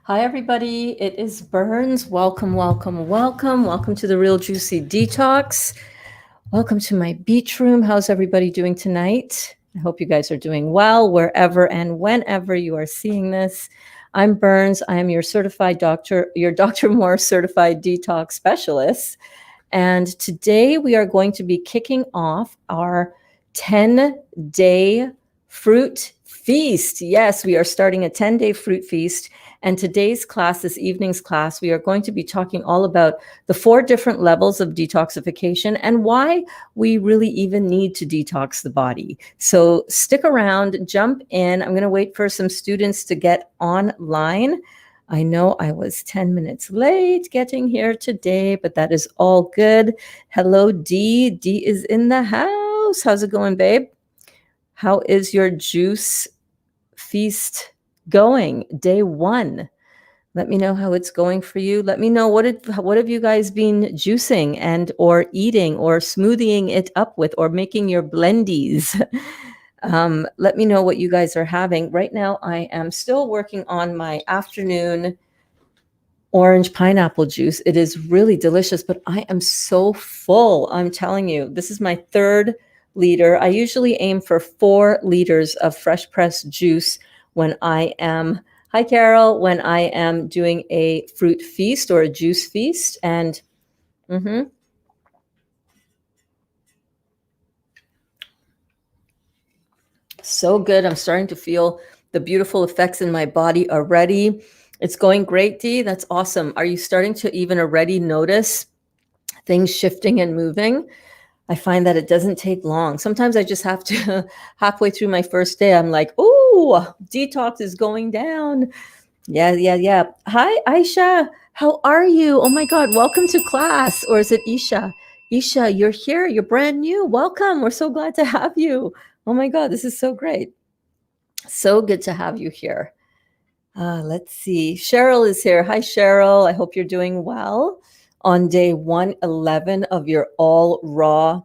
Hi, everybody. It is Burns. Welcome, welcome, welcome. Welcome to the Real Juicy Detox. Welcome to my beach room. How's everybody doing tonight? I hope you guys are doing well wherever and whenever you are seeing this. I'm Burns. I am your certified doctor, your Dr. Moore certified detox specialist. And today we are going to be kicking off our 10-day fruit feast. Yes, we are starting a 10-day fruit feast. And today's class, this evening's class, we are going to be talking all about the 4 different levels of detoxification and why we really even need to detox the body. So stick around, jump in. I'm going to wait for some students to get online. I know I was 10 minutes late getting here today, but that is all good. Hello, Dee. Dee is in the house. How's it going, babe? How is your juice feast going? Day 1. Let me know how it's going for you. Let me know what have you guys been juicing and or eating or smoothieing it up with or making your blendies. Let me know what you guys are having. Right now, I am still working on my afternoon orange pineapple juice. It is really delicious, but I am so full. I'm telling you, this is my 3rd liter. I usually aim for 4 liters of fresh pressed juice when I am, hi Carol, when I am doing a fruit feast or a juice feast. And so good. I'm starting to feel the beautiful effects in my body already. It's going great, Dee. That's awesome. Are you starting to even already notice things shifting and moving? I find that it doesn't take long. Sometimes I just have to, halfway through my first day, I'm like, oh, detox is going down. Yeah. Hi, Aisha. How are you? Oh my God, welcome to class. Or is it Isha? Isha, you're here. You're brand new. Welcome. We're so glad to have you. Oh my God, this is so great. So good to have you here. Let's see. Cheryl is here. Hi, Cheryl. I hope you're doing well on day 111 of your all raw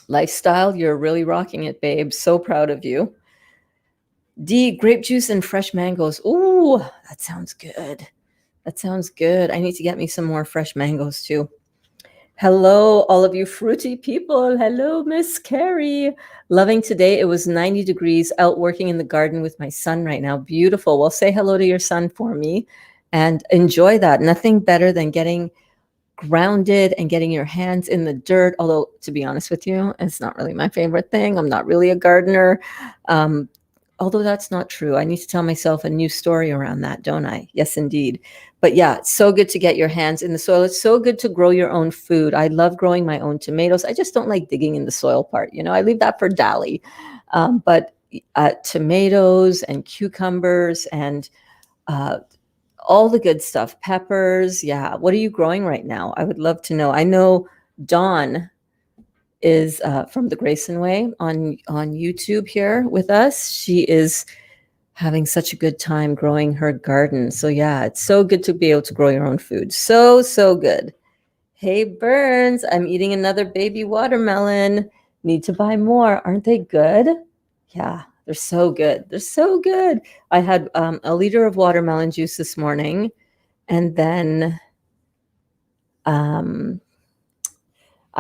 lifestyle. You're really rocking it, babe. So proud of you. D, grape juice and fresh mangoes. Ooh, that sounds good. That sounds good. I need to get me some more fresh mangoes too. Hello, all of you fruity people. Hello, Miss Carrie. Loving today. It was 90 degrees out working in the garden with my son right now. Beautiful. Well, say hello to your son for me and enjoy that. Nothing better than getting grounded and getting your hands in the dirt. Although, to be honest with you, it's not really my favorite thing. I'm not really a gardener. Although that's not true. I need to tell myself a new story around that, don't I? Yes, indeed. But yeah, it's so good to get your hands in the soil. It's so good to grow your own food. I love growing my own tomatoes. I just don't like digging in the soil part. I leave that for Dali. But tomatoes and cucumbers and all the good stuff, peppers. Yeah. What are you growing right now? I would love to know. I know Dawn is from the Grayson Way on YouTube here with us. She is having such a good time growing her garden. So yeah, it's so good to be able to grow your own food. So good. Hey Burns, I'm eating another baby watermelon. Need to buy more. Aren't they good? Yeah, they're so good. They're so good. I had a liter of watermelon juice this morning, and then I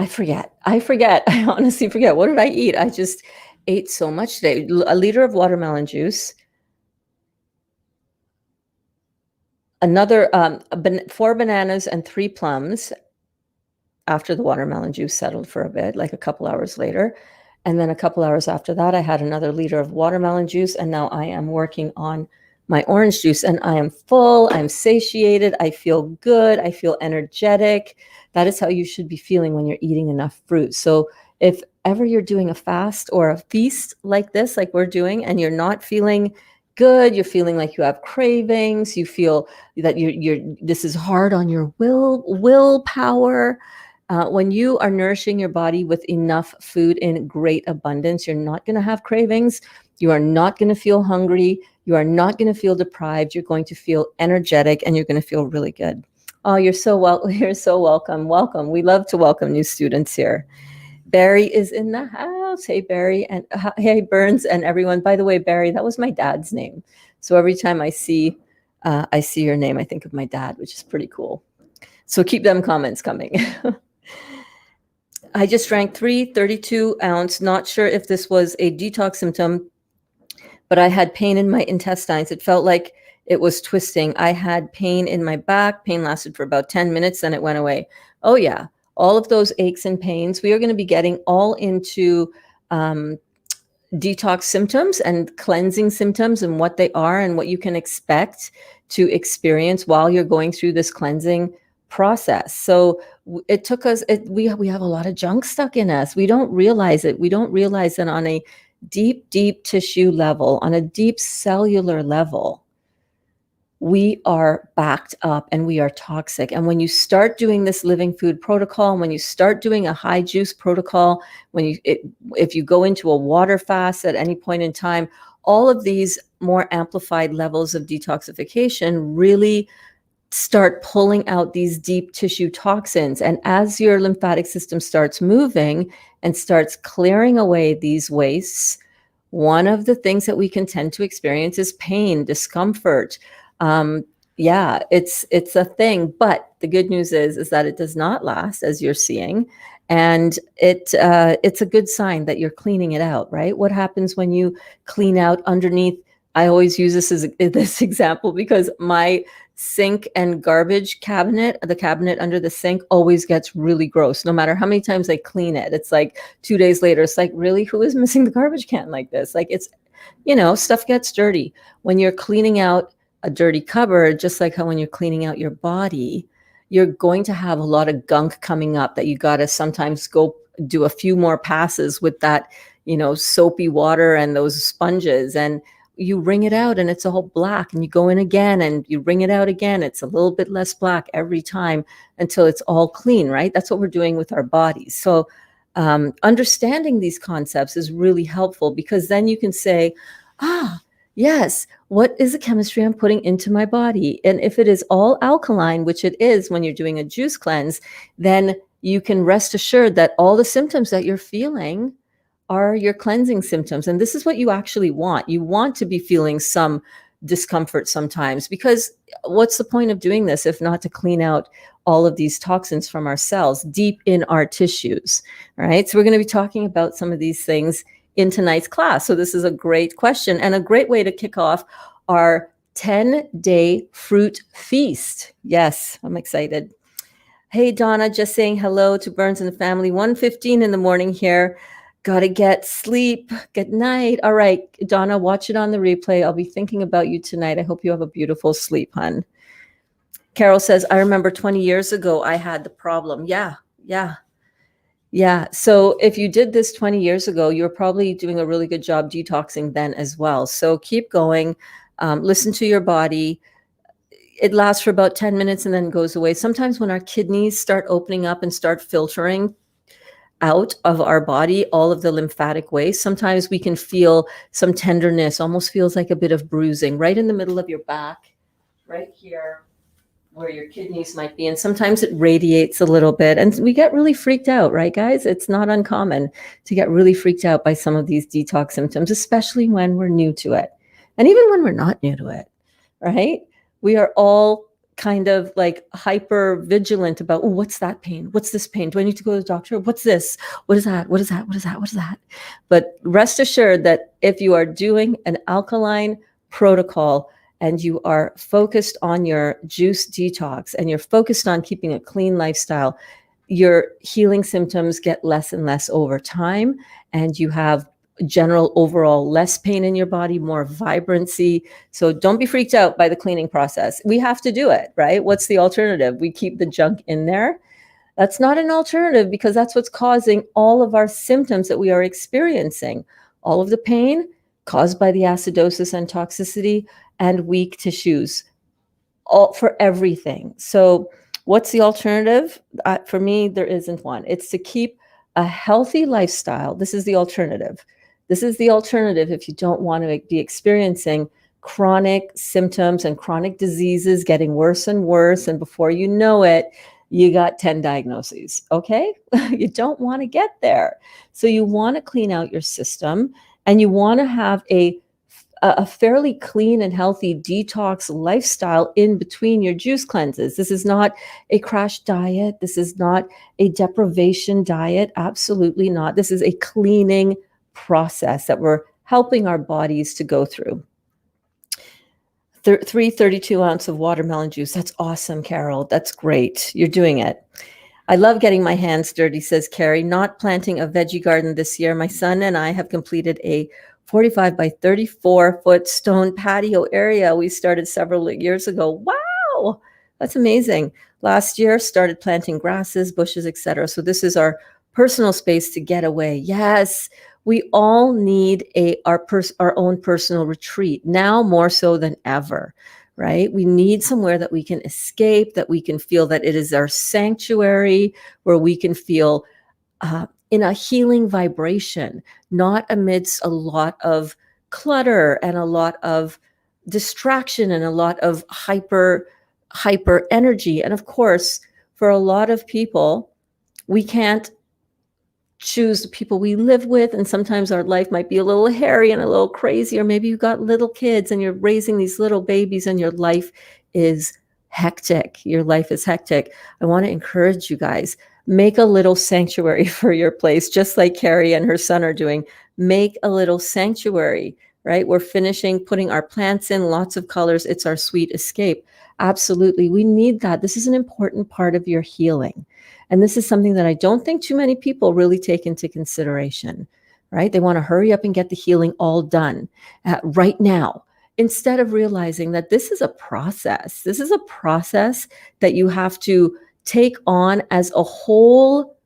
forget. I honestly forget. What did I eat? I just ate so much today. A liter of watermelon juice, another 4 bananas and 3 plums after the watermelon juice settled for a bit, like a couple hours later. And then a couple hours after that, I had another liter of watermelon juice. And now I am working on my orange juice and I am full. I'm satiated. I feel good. I feel energetic. That is how you should be feeling when you're eating enough fruit. So if ever you're doing a fast or a feast like this, like we're doing, and you're not feeling good, you're feeling like you have cravings, you feel that this is hard on your willpower. When you are nourishing your body with enough food in great abundance, you're not going to have cravings. You are not going to feel hungry. You are not going to feel deprived. You're going to feel energetic and you're going to feel really good. Oh, you're so welcome. Welcome. We love to welcome new students here. Barry is in the house. Hey, Barry. And hey, Burns and everyone. By the way, Barry, that was my dad's name. So every time I see I see your name. I think of my dad, which is pretty cool. So keep them comments coming. I just drank 3 32-ounce. Not sure if this was a detox symptom, but I had pain in my intestines. It felt like it was twisting. I had pain in my back. Pain lasted for about 10 minutes, then it went away. Oh, yeah. All of those aches and pains, we are going to be getting all into detox symptoms and cleansing symptoms and what they are and what you can expect to experience while you're going through this cleansing process. So it took us, we have a lot of junk stuck in us. We don't realize it. We don't realize that on a deep tissue level, on a deep cellular level, we are backed up and we are toxic. And when you start doing this living food protocol, when you start doing a high juice protocol, if you go into a water fast at any point in time, all of these more amplified levels of detoxification really start pulling out these deep tissue toxins. And as your lymphatic system starts moving and starts clearing away these wastes, one of the things that we can tend to experience is pain, discomfort. Yeah, it's a thing, but the good news is that it does not last, as you're seeing, and it's a good sign that you're cleaning it out, right? What happens when you clean out underneath? I always use this example because my sink and garbage cabinet, the cabinet under the sink, always gets really gross. No matter how many times I clean it, it's like 2 days later, it's like, really, who is missing the garbage can like this? Like, it's, stuff gets dirty when you're cleaning out a dirty cupboard, just like how when you're cleaning out your body, you're going to have a lot of gunk coming up that you got to sometimes go do a few more passes with that, soapy water and those sponges, and you wring it out and it's all black, and you go in again and you wring it out again. It's a little bit less black every time until it's all clean, right? That's what we're doing with our bodies. So understanding these concepts is really helpful, because then you can say, yes, what is the chemistry I'm putting into my body? And if it is all alkaline, which it is when you're doing a juice cleanse, then you can rest assured that all the symptoms that you're feeling are your cleansing symptoms. And this is what you actually want. You want to be feeling some discomfort sometimes, because what's the point of doing this if not to clean out all of these toxins from our cells deep in our tissues, right? So we're going to be talking about some of these things in tonight's class. So this is a great question and a great way to kick off our 10-day fruit feast. Yes, I'm excited. Hey, Donna, just saying hello to Burns and the family. 1:15 in the morning here. Got to get sleep. Good night. All right, Donna, watch it on the replay. I'll be thinking about you tonight. I hope you have a beautiful sleep, hon. Carol says, I remember 20 years ago, I had the problem. Yeah. So if you did this 20 years ago, you're probably doing a really good job detoxing then as well. So keep going. Listen to your body. It lasts for about 10 minutes and then goes away. Sometimes when our kidneys start opening up and start filtering out of our body all of the lymphatic waste, sometimes we can feel some tenderness, almost feels like a bit of bruising right in the middle of your back, right here where your kidneys might be. And sometimes it radiates a little bit and we get really freaked out, right, guys? It's not uncommon to get really freaked out by some of these detox symptoms, especially when we're new to it. And even when we're not new to it, right? We are all kind of like hyper vigilant about, oh, what's that pain? What's this pain? Do I need to go to the doctor? What's this? What is that? What is that? What is that? What is that? But rest assured that if you are doing an alkaline protocol and you are focused on your juice detox and you're focused on keeping a clean lifestyle, your healing symptoms get less and less over time, and you have general overall less pain in your body, more vibrancy. So don't be freaked out by the cleaning process. We have to do it, right? What's the alternative? We keep the junk in there. That's not an alternative, because that's what's causing all of our symptoms that we are experiencing. All of the pain caused by the acidosis and toxicity and weak tissues, all for everything. So what's the alternative? For me, there isn't one. It's to keep a healthy lifestyle. This is the alternative. This is the alternative if you don't want to be experiencing chronic symptoms and chronic diseases getting worse and worse. And before you know it, you got 10 diagnoses, okay? You don't want to get there. So you want to clean out your system, and you want to have a a fairly clean and healthy detox lifestyle in between your juice cleanses. This is not a crash diet. This is not a deprivation diet. Absolutely not. This is a cleaning process that we're helping our bodies to go through. 32 ounce of watermelon juice. That's awesome, Carol. That's great. You're doing it. I love getting my hands dirty, says Carrie. Not planting a veggie garden this year. My son and I have completed a 45 by 34-foot stone patio area we started several years ago. Wow, that's amazing. Last year, started planting grasses, bushes, etc. So this is our personal space to get away. Yes, we all need our own personal retreat, now more so than ever. Right? We need somewhere that we can escape, that we can feel that it is our sanctuary, where we can feel in a healing vibration, not amidst a lot of clutter and a lot of distraction and a lot of hyper energy. And of course, for a lot of people, we can't choose the people we live with, and sometimes our life might be a little hairy and a little crazy, or maybe you've got little kids and you're raising these little babies and your life is hectic. Your life is hectic. I want to encourage you guys, make a little sanctuary for your place, just like Carrie and her son are doing. Make a little sanctuary, right? We're finishing putting our plants in, lots of colors. It's our sweet escape. Absolutely. We need that. This is an important part of your healing. And this is something that I don't think too many people really take into consideration, right? They want to hurry up and get the healing all done right now, instead of realizing that this is a process. This is a process that you have to take on as a whole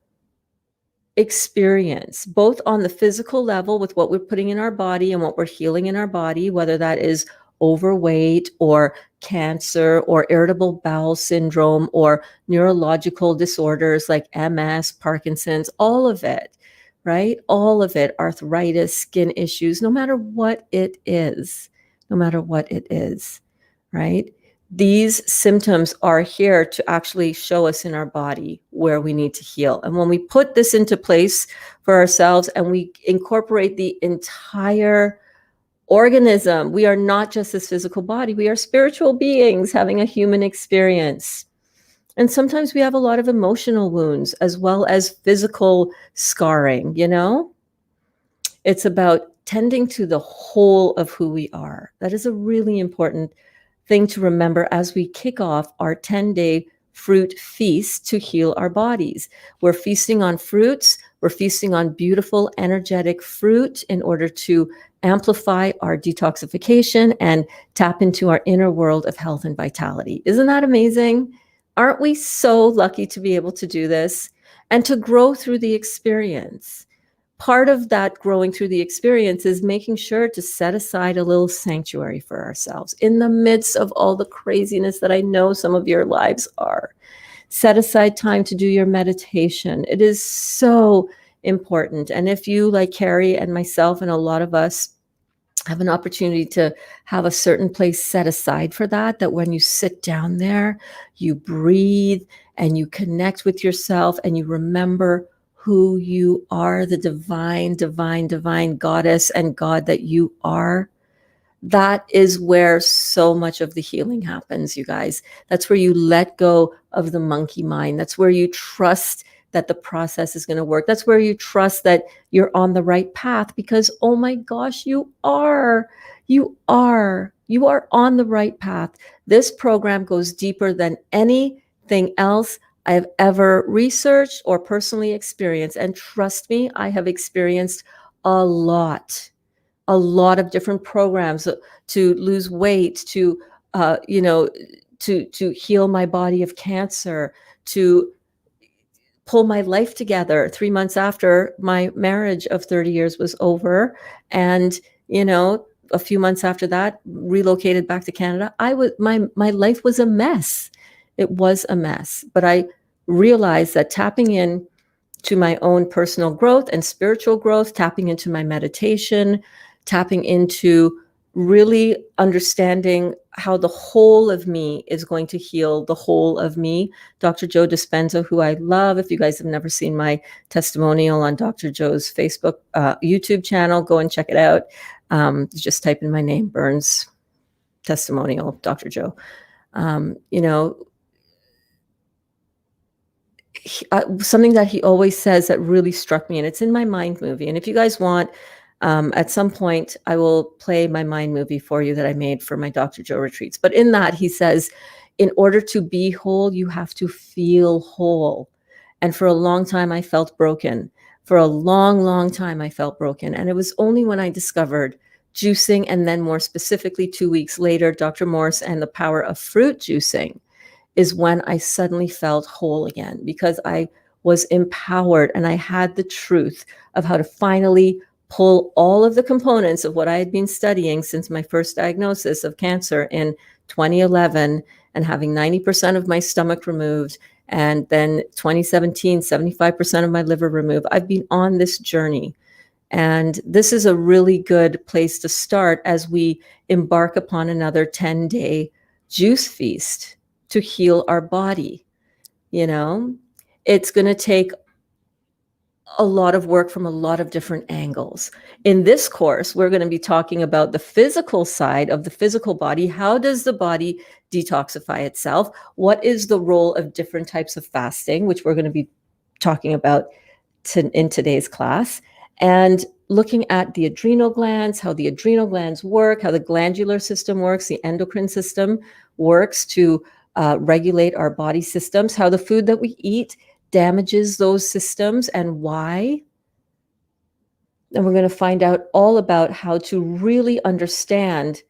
experience, both on the physical level with what we're putting in our body and what we're healing in our body, whether that is overweight or cancer or irritable bowel syndrome or neurological disorders like MS, Parkinson's, all of it, right? All of it, arthritis, skin issues, no matter what it is, right? These symptoms are here to actually show us in our body where we need to heal. And when we put this into place for ourselves and we incorporate the entire organism, we are not just this physical body, we are spiritual beings having a human experience. And sometimes we have a lot of emotional wounds as well as physical scarring, you know? It's about tending to the whole of who we are. That is a really important thing to remember as we kick off our 10-day fruit feast to heal our bodies. We're feasting on fruits. We're feasting on beautiful, energetic fruit in order to amplify our detoxification and tap into our inner world of health and vitality. Isn't that amazing? Aren't we so lucky to be able to do this and to grow through the experience? Part of that growing through the experience is making sure to set aside a little sanctuary for ourselves in the midst of all the craziness that I know some of your lives are. Set aside time to do your meditation. It is so important. And if you, like Carrie and myself and a lot of us, have an opportunity to have a certain place set aside for that, that when you sit down there, you breathe and you connect with yourself and you remember who you are, the divine goddess and God that you are. That is where so much of the healing happens, you guys. That's where you let go of the monkey mind. That's where you trust that the process is going to work. That's where you trust that you're on the right path, because, oh my gosh, you are on the right path. This program goes deeper than anything else I have ever researched or personally experienced. And trust me, I have experienced a lot of different programs to lose weight, to heal my body of cancer, to pull my life together 3 months after my marriage of 30 years was over. And, a few months after that, relocated back to Canada. My life was a mess. It was a mess. But I realized that tapping in to my own personal growth and spiritual growth, tapping into my meditation, tapping into really understanding how the whole of me is going to heal the whole of me. Dr. Joe Dispenza, who I love. If you guys have never seen my testimonial on Dr. Joe's Facebook, YouTube channel, go and check it out. Just type in my name, Burns testimonial, Dr. Joe. You know, something that he always says that really struck me, and it's in my mind movie. And if you guys want, at some point, I will play my mind movie for you that I made for my Dr. Joe retreats. But in that, he says, in order to be whole, you have to feel whole. And for a long time, I felt broken. For a long, long time, I felt broken. And it was only when I discovered juicing, and then more specifically, 2 weeks later, Dr. Morse and the power of fruit juicing, is when I suddenly felt whole again, because I was empowered and I had the truth of how to finally pull all of the components of what I had been studying since my first diagnosis of cancer in 2011, and having 90% of my stomach removed, and then 2017, 75% of my liver removed. I've been on this journey. And this is a really good place to start as we embark upon another 10-day juice feast to heal our body. You know, it's going to take a lot of work from a lot of different angles. In this course, we're going to be talking about the physical side of the physical body. How does the body detoxify itself? What is the role of different types of fasting, which we're going to be talking about in today's class, and looking at the adrenal glands, how the adrenal glands work, how the glandular system works, the endocrine system works to regulate our body systems, how the food that we eat damages those systems and why. And we're going to find out all about how to really understand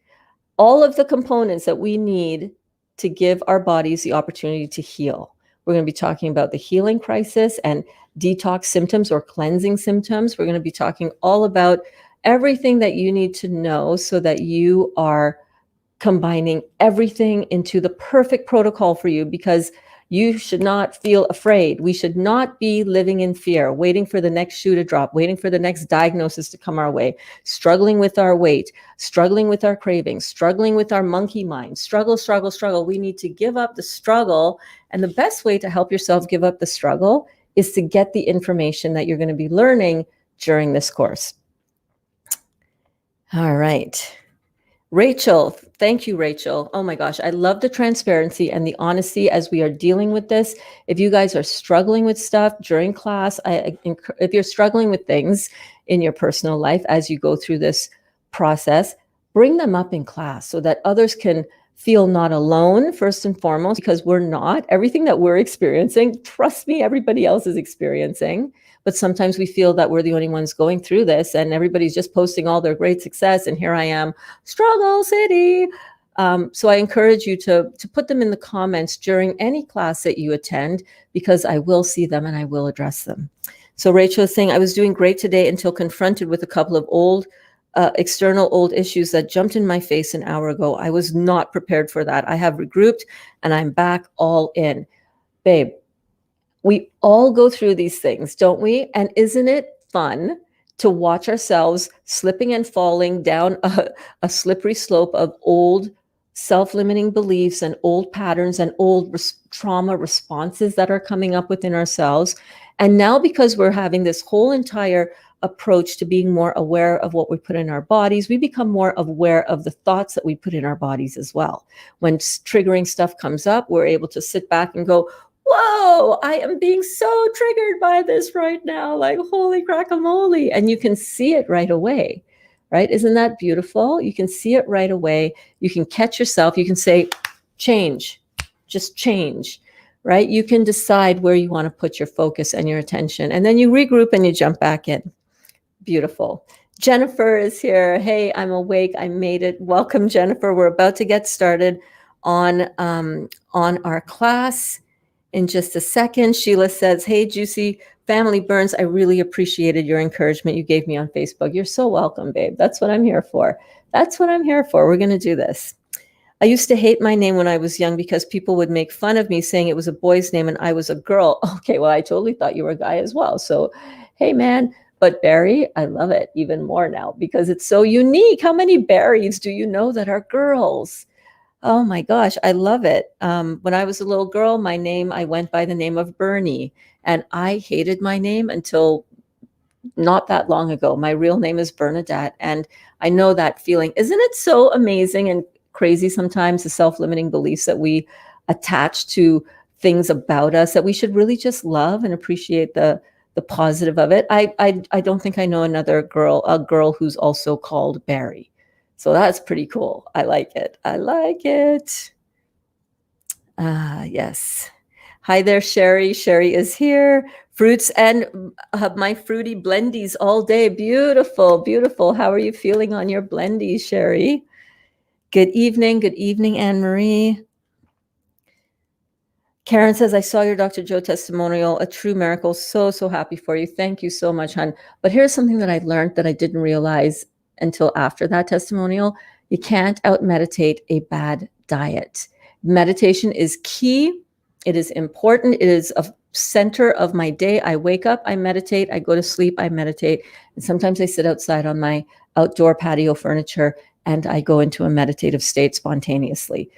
all of the components that we need to give our bodies the opportunity to heal. We're going to be talking about the healing crisis and detox symptoms or cleansing symptoms. We're going to be talking all about everything that you need to know so that you are combining everything into the perfect protocol for you, because you should not feel afraid. We should not be living in fear, waiting for the next shoe to drop, waiting for the next diagnosis to come our way, struggling with our weight, struggling with our cravings, struggling with our monkey mind, struggle. We need to give up the struggle. And the best way to help yourself give up the struggle is to get the information that you're going to be learning during this course. All right. Rachel, thank you, Rachel. Oh my gosh, I love the transparency and the honesty as we are dealing with this. If you guys are struggling with stuff during class, if you're struggling with things in your personal life as you go through this process, bring them up in class so that others can feel not alone, first and foremost, because we're not. Everything that we're experiencing, trust me, everybody else is experiencing. But sometimes we feel that we're the only ones going through this and everybody's just posting all their great success. And here I am, struggle city. So I encourage you to put them in the comments during any class that you attend, because I will see them and I will address them. So Rachel is saying, I was doing great today until confronted with a couple of external old issues that jumped in my face an hour ago. I was not prepared for that. I have regrouped and I'm back all in. Babe, we all go through these things, don't we? And isn't it fun to watch ourselves slipping and falling down a slippery slope of old self-limiting beliefs and old patterns and old trauma responses that are coming up within ourselves? And now, because we're having this whole entire approach to being more aware of what we put in our bodies, we become more aware of the thoughts that we put in our bodies as well. When triggering stuff comes up, we're able to sit back and go, whoa, I am being so triggered by this right now, like holy crackamole. And you can see it right away, right? Isn't that beautiful? You can see it right away. You can catch yourself. You can say, change, just change, right? You can decide where you want to put your focus and your attention. And then you regroup and you jump back in. Beautiful. Jennifer is here. Hey, I'm awake. I made it. Welcome, Jennifer. We're about to get started on our class in just a second. Sheila says, hey, Juicy Family Burns, I really appreciated your encouragement you gave me on Facebook. You're so welcome, babe. That's what I'm here for. That's what I'm here for. We're going to do this. I used to hate my name when I was young because people would make fun of me saying it was a boy's name and I was a girl. Okay, well, I totally thought you were a guy as well. So, hey, man. But Barry, I love it even more now because it's so unique. How many Barrys do you know that are girls? Oh my gosh, I love it. When I was a little girl, I went by the name of Bernie, and I hated my name until not that long ago. My real name is Bernadette, and I know that feeling. Isn't it so amazing and crazy sometimes, the self-limiting beliefs that we attach to things about us that we should really just love and appreciate the positive of it. I don't think I know a girl who's also called Barry. So that's pretty cool. I like it. I like it. Yes. Hi there, Sherry. Sherry is here. Fruits and my fruity blendies all day. Beautiful, beautiful. How are you feeling on your blendies, Sherry? Good evening, Anne Marie. Karen says, I saw your Dr. Joe testimonial, a true miracle. So, so happy for you. Thank you so much, hon. But here's something that I learned that I didn't realize until after that testimonial. You can't out-meditate a bad diet. Meditation is key. It is important. It is a center of my day. I wake up, I meditate. I go to sleep, I meditate. And sometimes I sit outside on my outdoor patio furniture and I go into a meditative state spontaneously.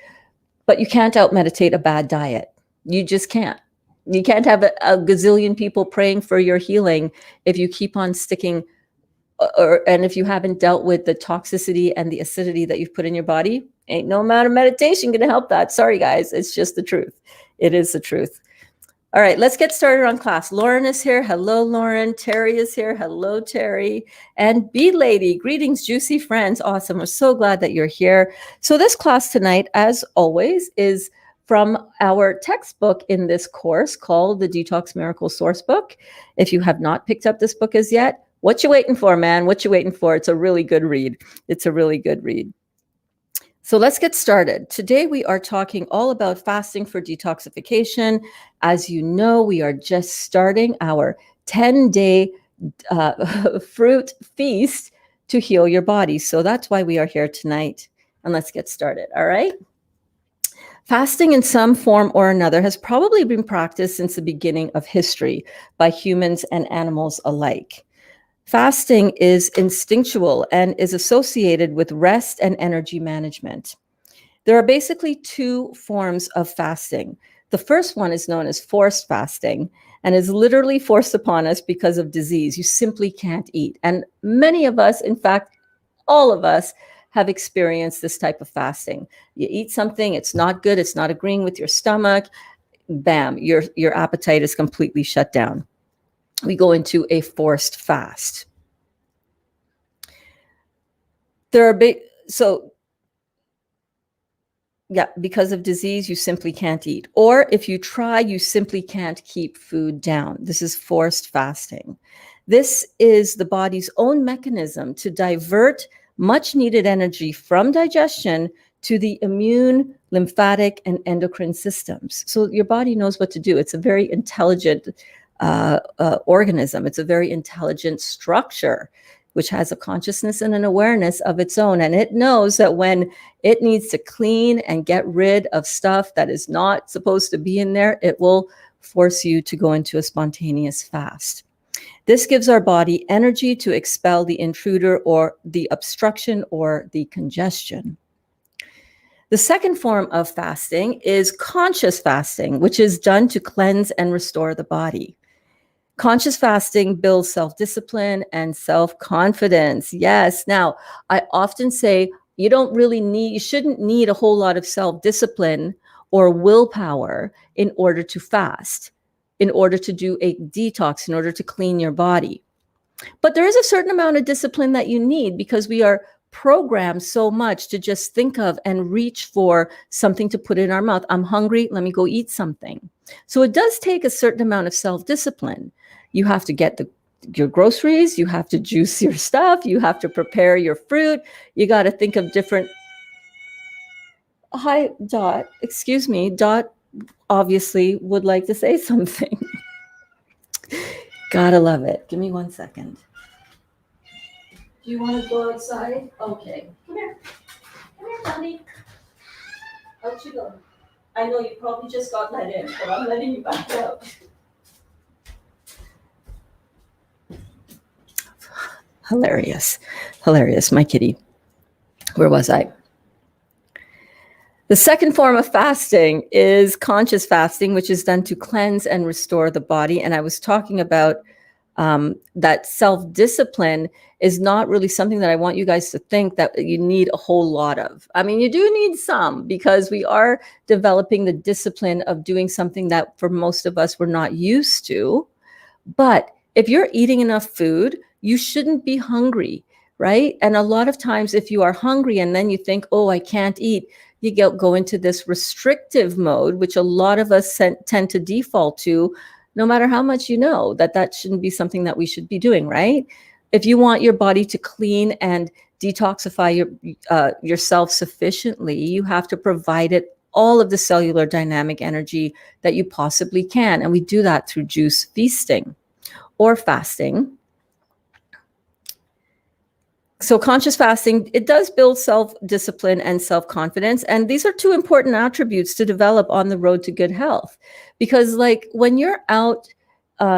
But you can't out-meditate a bad diet. You just can't. You can't have a gazillion people praying for your healing if you keep on sticking, and if you haven't dealt with the toxicity and the acidity that you've put in your body. Ain't no amount of meditation going to help that. Sorry, guys. It's just the truth. It is the truth. All right, let's get started on class. Lauren is here. Hello, Lauren. Terry is here. Hello, Terry. And Bee Lady, greetings, juicy friends. Awesome. We're so glad that you're here. So this class tonight, as always, is from our textbook in this course called the Detox Miracle Sourcebook. If you have not picked up this book as yet, what you waiting for, man? What you waiting for? It's a really good read. It's a really good read. So let's get started. Today we are talking all about fasting for detoxification. As you know, we are just starting our 10-day fruit feast to heal your body. So that's why we are here tonight. And let's get started, all right? Fasting in some form or another has probably been practiced since the beginning of history by humans and animals alike. Fasting is instinctual and is associated with rest and energy management. There are basically two forms of fasting. The first one is known as forced fasting and is literally forced upon us because of disease. You simply can't eat. And many of us, in fact, all of us, have experienced this type of fasting. You eat something, it's not good, it's not agreeing with your stomach, bam, your appetite is completely shut down. We go into a forced fast. Because of disease, you simply can't eat. Or if you try, you simply can't keep food down. This is forced fasting. This is the body's own mechanism to divert much needed energy from digestion to the immune, lymphatic, and endocrine systems. So your body knows what to do. It's a very intelligent organism. It's a very intelligent structure, which has a consciousness and an awareness of its own. And it knows that when it needs to clean and get rid of stuff that is not supposed to be in there, it will force you to go into a spontaneous fast. This gives our body energy to expel the intruder or the obstruction or the congestion. The second form of fasting is conscious fasting, which is done to cleanse and restore the body. Conscious fasting builds self-discipline and self-confidence. Yes. Now, I often say you shouldn't need a whole lot of self-discipline or willpower in order to fast, in order to do a detox, in order to clean your body. But there is a certain amount of discipline that you need because we are programmed so much to just think of and reach for something to put in our mouth. I'm hungry, let me go eat something. So it does take a certain amount of self-discipline. You have to get your groceries, you have to juice your stuff, you have to prepare your fruit, you got to think of different... Hi, Dot. Excuse me, Dot obviously would like to say something. Gotta love it. Give me 1 second. Do you want to go outside? Okay. Come here. Come here, honey. Out you go. I know you probably just got let in, but I'm letting you back out. Hilarious. Hilarious, my kitty. Where was I? The second form of fasting is conscious fasting, which is done to cleanse and restore the body. And I was talking about That self-discipline is not really something that I want you guys to think that you need a whole lot of. I mean, you do need some, because we are developing the discipline of doing something that for most of us we're not used to. But if you're eating enough food, you shouldn't be hungry, right? And a lot of times, if you are hungry and then you think, oh, I can't eat, you go into this restrictive mode, which a lot of us tend to default to, no matter how much you know that that shouldn't be something that we should be doing, right? If you want your body to clean and detoxify yourself sufficiently, you have to provide it all of the cellular dynamic energy that you possibly can. And we do that through juice feasting or fasting. So conscious fasting, it does build self-discipline and self-confidence. And these are two important attributes to develop on the road to good health. Because like when you're out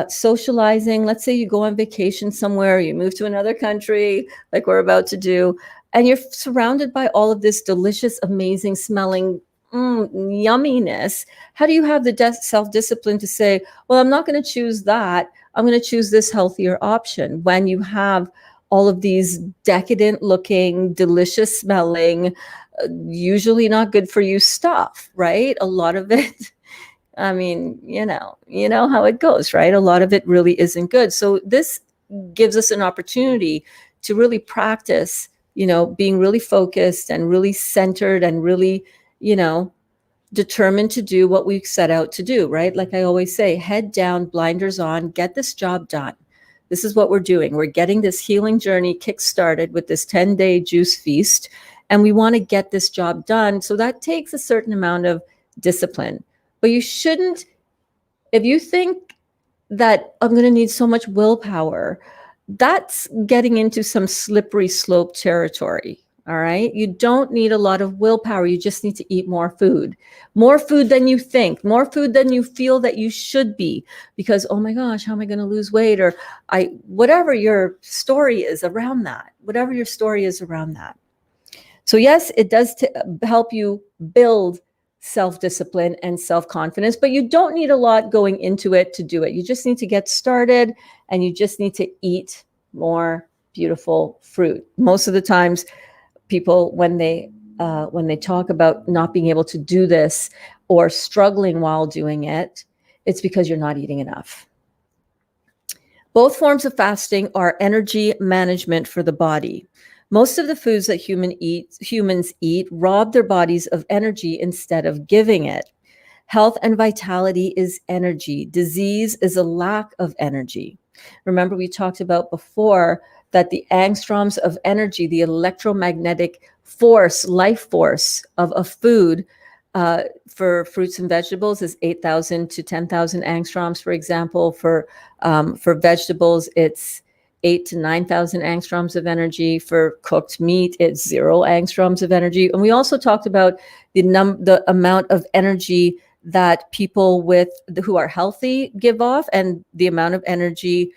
socializing, let's say you go on vacation somewhere, you move to another country, like we're about to do, and you're surrounded by all of this delicious, amazing smelling yumminess. How do you have the self-discipline to say, well, I'm not going to choose that. I'm going to choose this healthier option, when you have all of these decadent looking, delicious smelling, usually not good for you stuff, right? A lot of it, I mean, you know how it goes, right? A lot of it really isn't good. So this gives us an opportunity to really practice, being really focused and really centered and really, determined to do what we set out to do, right? Like I always say, head down, blinders on, get this job done. This is what we're doing. We're getting this healing journey kick-started with this 10-day juice feast, and we want to get this job done. So that takes a certain amount of discipline. But you shouldn't, if you think that I'm going to need so much willpower, that's getting into some slippery slope territory. All right. You don't need a lot of willpower. You just need to eat more food than you think, more food than you feel that you should be, because, oh my gosh, how am I going to lose weight? Or whatever your story is around that, So yes, it does help you build self-discipline and self-confidence, but you don't need a lot going into it to do it. You just need to get started, and you just need to eat more beautiful fruit. Most of the times, people, when they talk about not being able to do this or struggling while doing it, it's because you're not eating enough. Both forms of fasting are energy management for the body. Most of the foods that humans eat rob their bodies of energy instead of giving it. Health and vitality is energy. Disease is a lack of energy. Remember, we talked about before that the angstroms of energy, the electromagnetic force, life force of a food for fruits and vegetables is 8,000 to 10,000 angstroms, for example. For vegetables, it's 8,000 to 9,000 angstroms of energy. For cooked meat, it's 0 angstroms of energy. And we also talked about the amount of energy that people who are healthy give off, and the amount of energy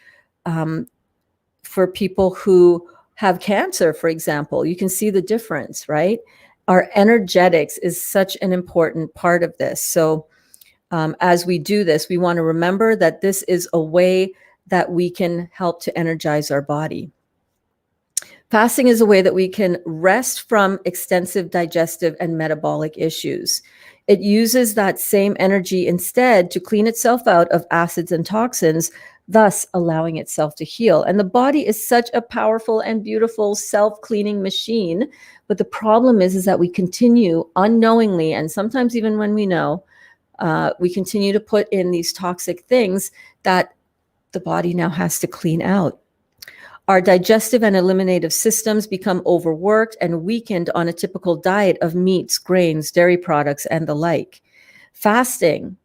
for people who have cancer, for example. You can see the difference, right? Our energetics is such an important part of this. So as we do this, we want to remember that this is a way that we can help to energize our body. Fasting is a way that we can rest from extensive digestive and metabolic issues. It uses that same energy instead to clean itself out of acids and toxins, thus allowing itself to heal. And the body is such a powerful and beautiful self-cleaning machine. But the problem is that we continue unknowingly, and sometimes even when we know, we continue to put in these toxic things that the body now has to clean out. Our digestive and eliminative systems become overworked and weakened on a typical diet of meats, grains, dairy products, and the like. Fasting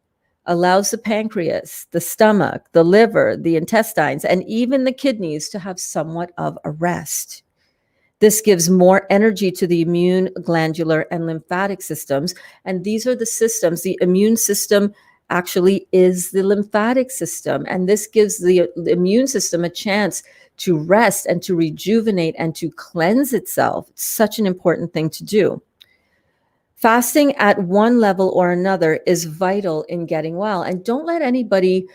allows the pancreas, the stomach, the liver, the intestines, and even the kidneys to have somewhat of a rest. This gives more energy to the immune, glandular, and lymphatic systems. And these are the systems. The immune system actually is the lymphatic system. And this gives the immune system a chance to rest and to rejuvenate and to cleanse itself. It's such an important thing to do. Fasting at one level or another is vital in getting well. And don't let anybody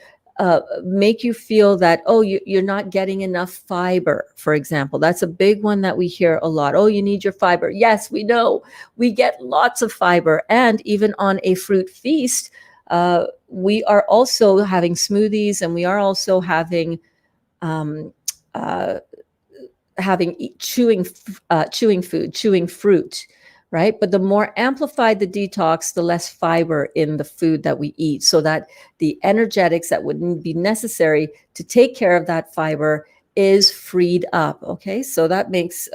make you feel that, oh, you're not getting enough fiber, for example. That's a big one that we hear a lot. Oh, you need your fiber. Yes, we know. We get lots of fiber. And even on a fruit feast, we are also having smoothies, and we are also having um, uh, chewing food, chewing fruit, right? But the more amplified the detox, the less fiber in the food that we eat, so that the energetics that would be necessary to take care of that fiber is freed up. Okay, so that makes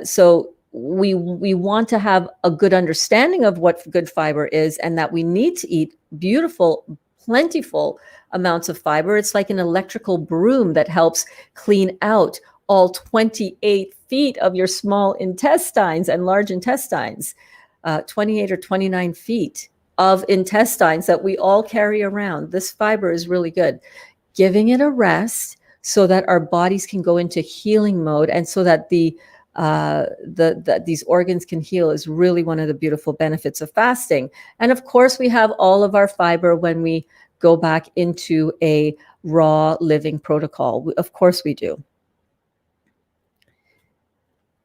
so we want to have a good understanding of what good fiber is, and that we need to eat beautiful, plentiful amounts of fiber. It's like an electrical broom that helps clean out all 28 feet of your small intestines and large intestines, 28 or 29 feet of intestines that we all carry around. This fiber is really good. Giving it a rest so that our bodies can go into healing mode, and so that these organs can heal, is really one of the beautiful benefits of fasting. And of course, we have all of our fiber when we go back into a raw living protocol. Of course we do.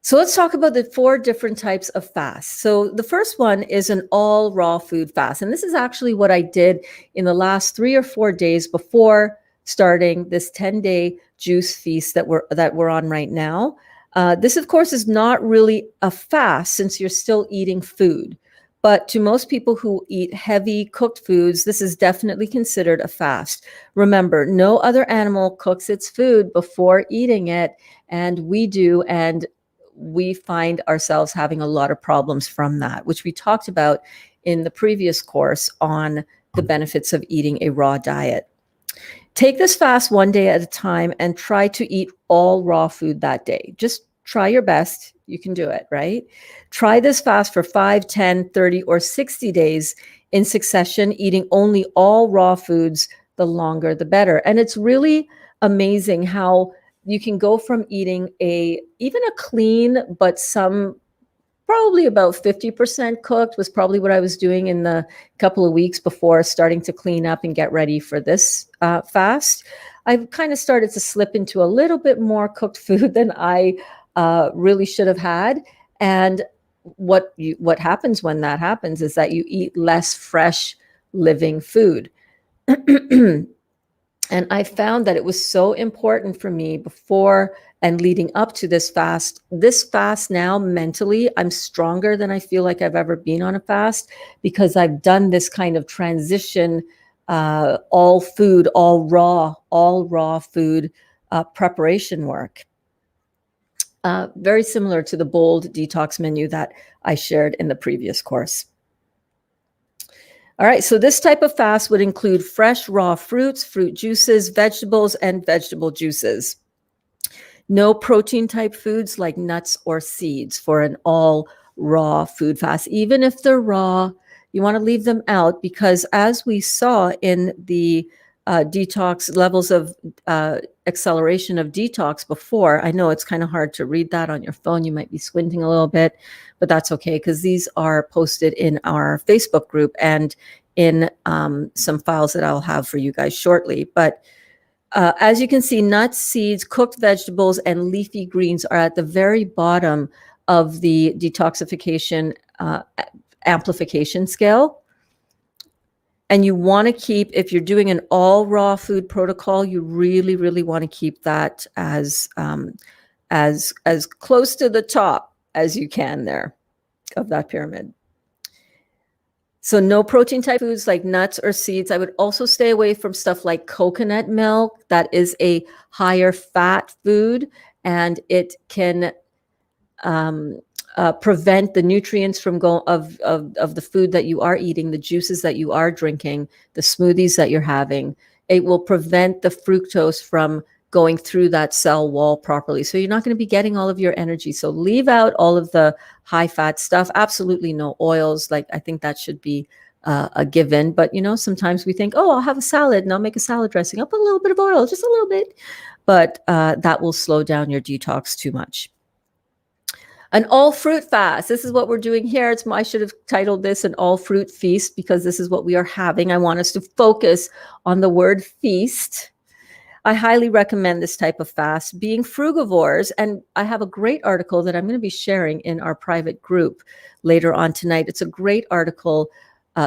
So let's talk about the 4 different types of fasts. So the first one is an all raw food fast. And this is actually what I did in the last 3 or 4 days before starting this 10-day juice feast that we're on right now. This, of course, is not really a fast, since you're still eating food. But to most people who eat heavy cooked foods, this is definitely considered a fast. Remember, no other animal cooks its food before eating it, and we do. And we find ourselves having a lot of problems from that, which we talked about in the previous course on the benefits of eating a raw diet. Take this fast one day at a time and try to eat all raw food that day. Just try your best. You can do it, right? Try this fast for 5, 10, 30, or 60 days in succession, eating only all raw foods. The longer, the better. And it's really amazing how you can go from eating even a clean, but some probably about 50% cooked was probably what I was doing in the couple of weeks before starting to clean up and get ready for this fast. I've kind of started to slip into a little bit more cooked food than I really should have had. And what happens when that happens is that you eat less fresh living food. And I found that it was so important for me before and leading up to this fast. This fast now, mentally, I'm stronger than I feel like I've ever been on a fast, because I've done this kind of transition, all food, all raw food preparation work. Very similar to the bold detox menu that I shared in the previous course. All right, so this type of fast would include fresh raw fruits, fruit juices, vegetables, and vegetable juices. No protein type foods like nuts or seeds for an all raw food fast. Even if they're raw, you want to leave them out, because as we saw in the detox levels of acceleration of detox before, I know it's kind of hard to read that on your phone. You might be squinting a little bit, but that's okay, because these are posted in our Facebook group and in some files that I'll have for you guys shortly. But as you can see, nuts, seeds, cooked vegetables, and leafy greens are at the very bottom of the detoxification amplification scale. And you want to keep, if you're doing an all raw food protocol, you really, really want to keep that as close to the top as you can there of that pyramid. So no protein type foods like nuts or seeds. I would also stay away from stuff like coconut milk. That is a higher fat food, and it can prevent the nutrients from of the food that you are eating, the juices that you are drinking, the smoothies that you're having. It will prevent the fructose from going through that cell wall properly. So you're not going to be getting all of your energy. So leave out all of the high fat stuff. Absolutely no oils. Like, I think that should be a given. But, sometimes we think, oh, I'll have a salad and I'll make a salad dressing. I'll put a little bit of oil, just a little bit. But that will slow down your detox too much. An all fruit fast. This is what we're doing here. I should have titled this an all fruit feast because this is what we are having. I want us to focus on the word feast. I highly recommend this type of fast. Being frugivores, and I have a great article that I'm going to be sharing in our private group later on tonight. It's a great article,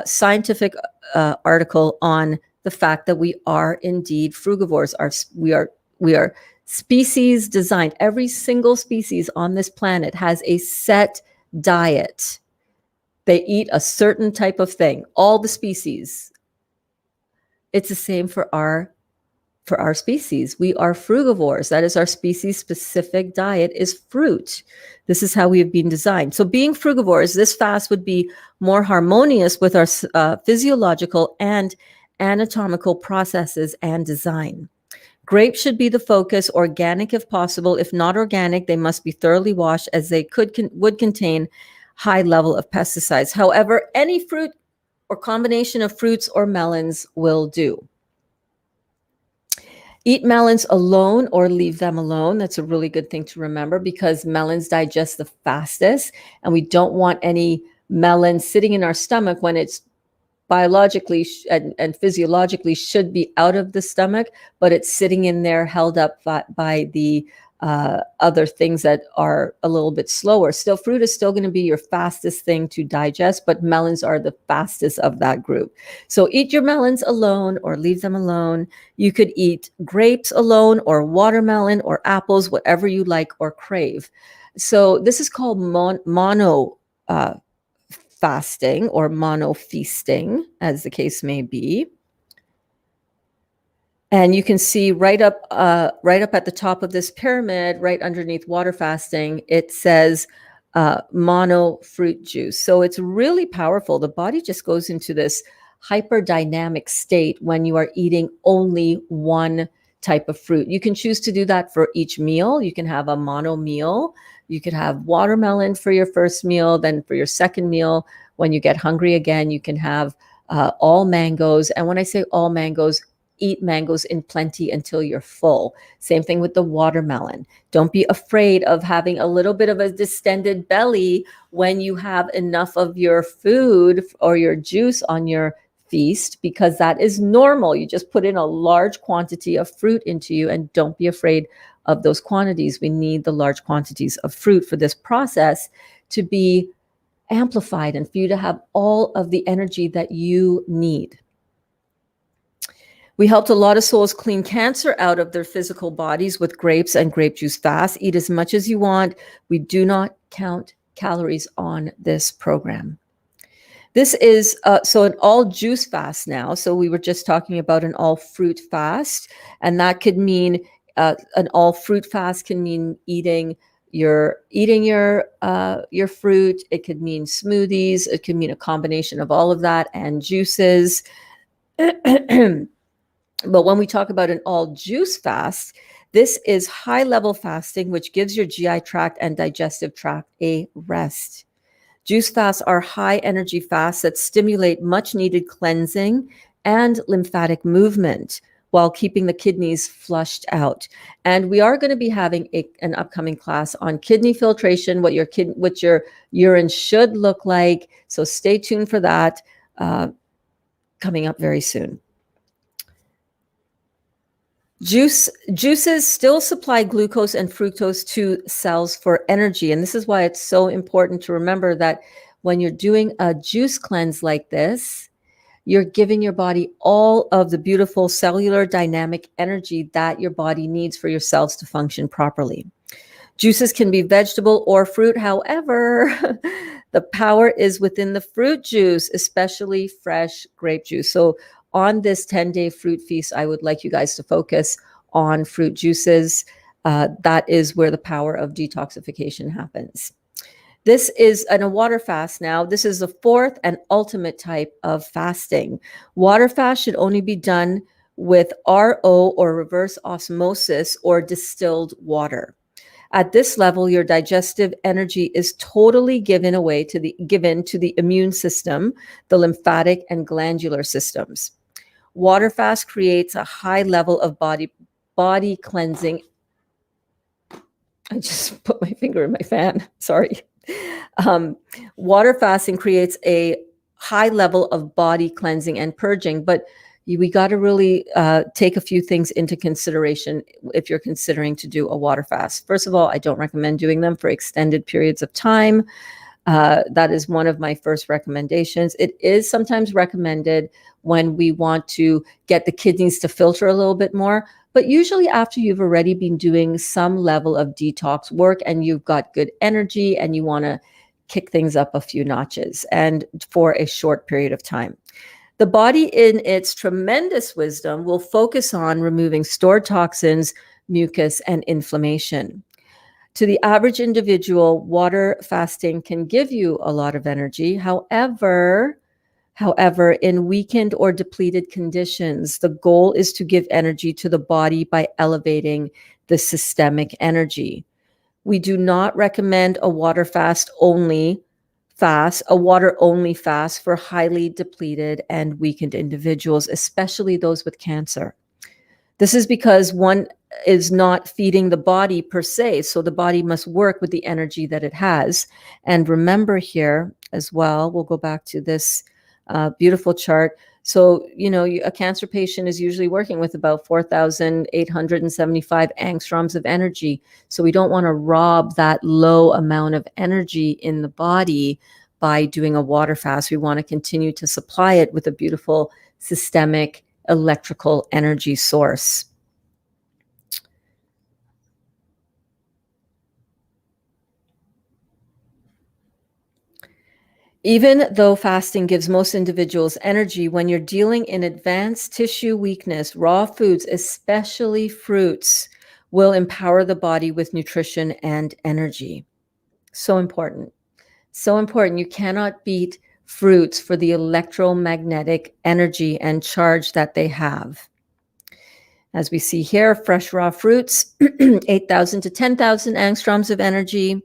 scientific article on the fact that we are indeed frugivores. We are species designed. Every single species on this planet has a set diet. They eat a certain type of thing. All the species. It's the same for our species. We are frugivores. That is our species specific diet is fruit. This is how we have been designed. So being frugivores, this fast would be more harmonious with our physiological and anatomical processes and design. Grapes should be the focus, organic if possible. If not organic, they must be thoroughly washed as they would contain high level of pesticides. However, any fruit or combination of fruits or melons will do. Eat melons alone or leave them alone. That's a really good thing to remember because melons digest the fastest, and we don't want any melon sitting in our stomach when it's biologically and physiologically should be out of the stomach, but it's sitting in there held up by the other things that are a little bit slower. Still, fruit is still going to be your fastest thing to digest, but melons are the fastest of that group. So eat your melons alone or leave them alone. You could eat grapes alone or watermelon or apples, whatever you like or crave. So this is called mono fasting or mono feasting, as the case may be. And you can see right up at the top of this pyramid, right underneath water fasting, it says mono fruit juice. So it's really powerful. The body just goes into this hyperdynamic state when you are eating only one type of fruit. You can choose to do that for each meal. You can have a mono meal. You could have watermelon for your first meal. Then for your second meal, when you get hungry again, you can have all mangoes. And when I say all mangoes, eat mangoes in plenty until you're full. Same thing with the watermelon. Don't be afraid of having a little bit of a distended belly when you have enough of your food or your juice on your feast, because that is normal. You just put in a large quantity of fruit into you, and don't be afraid of those quantities. We need the large quantities of fruit for this process to be amplified and for you to have all of the energy that you need. We helped a lot of souls clean cancer out of their physical bodies with grapes and grape juice fast. Eat as much as you want. We do not count calories on this program. This is so an all juice fast now. So we were just talking about an all fruit fast, and that could mean an all fruit fast can mean eating your fruit. It could mean smoothies. It could mean a combination of all of that and juices. But when we talk about an all juice fast, this is high level fasting, which gives your GI tract and digestive tract a rest. Juice fasts are high energy fasts that stimulate much needed cleansing and lymphatic movement while keeping the kidneys flushed out. And we are going to be having an upcoming class on kidney filtration, what your urine should look like. So stay tuned for that, coming up very soon. Juices still supply glucose and fructose to cells for energy. And this is why it's so important to remember that when you're doing a juice cleanse like this, you're giving your body all of the beautiful cellular dynamic energy that your body needs for your cells to function properly. Juices can be vegetable or fruit. However, the power is within the fruit juice, especially fresh grape juice. So on this 10-day fruit feast, I would like you guys to focus on fruit juices. That is where the power of detoxification happens. This is a water fast now. This is the fourth and ultimate type of fasting. Water fast should only be done with RO or reverse osmosis or distilled water. At this level, your digestive energy is totally given to the immune system, the lymphatic and glandular systems. Water fast creates a high level of body cleansing I just put my finger in my fan. Sorry. Um, Water fasting creates a high level of body cleansing and purging, but we got to really take a few things into consideration if you're considering to do a water fast. First of all, I don't recommend doing them for extended periods of time. That is one of my first recommendations. It is sometimes recommended when we want to get the kidneys to filter a little bit more, but usually after you've already been doing some level of detox work and you've got good energy and you want to kick things up a few notches and for a short period of time. The body, in its tremendous wisdom, will focus on removing stored toxins, mucus, and inflammation. To the average individual, water fasting can give you a lot of energy. However, in weakened or depleted conditions, the goal is to give energy to the body by elevating the systemic energy. We do not recommend a water only fast for highly depleted and weakened individuals, especially those with cancer. This is because one is not feeding the body per se, so the body must work with the energy that it has. And remember here as well, we'll go back to this beautiful chart. So, a cancer patient is usually working with about 4,875 angstroms of energy. So we don't want to rob that low amount of energy in the body by doing a water fast. We want to continue to supply it with a beautiful systemic electrical energy source. Even though fasting gives most individuals energy, when you're dealing in advanced tissue weakness, raw foods, especially fruits, will empower the body with nutrition and energy. So important. So important. You cannot beat fruits for the electromagnetic energy and charge that they have. As we see here, fresh raw fruits, 8,000 to 10,000 angstroms of energy.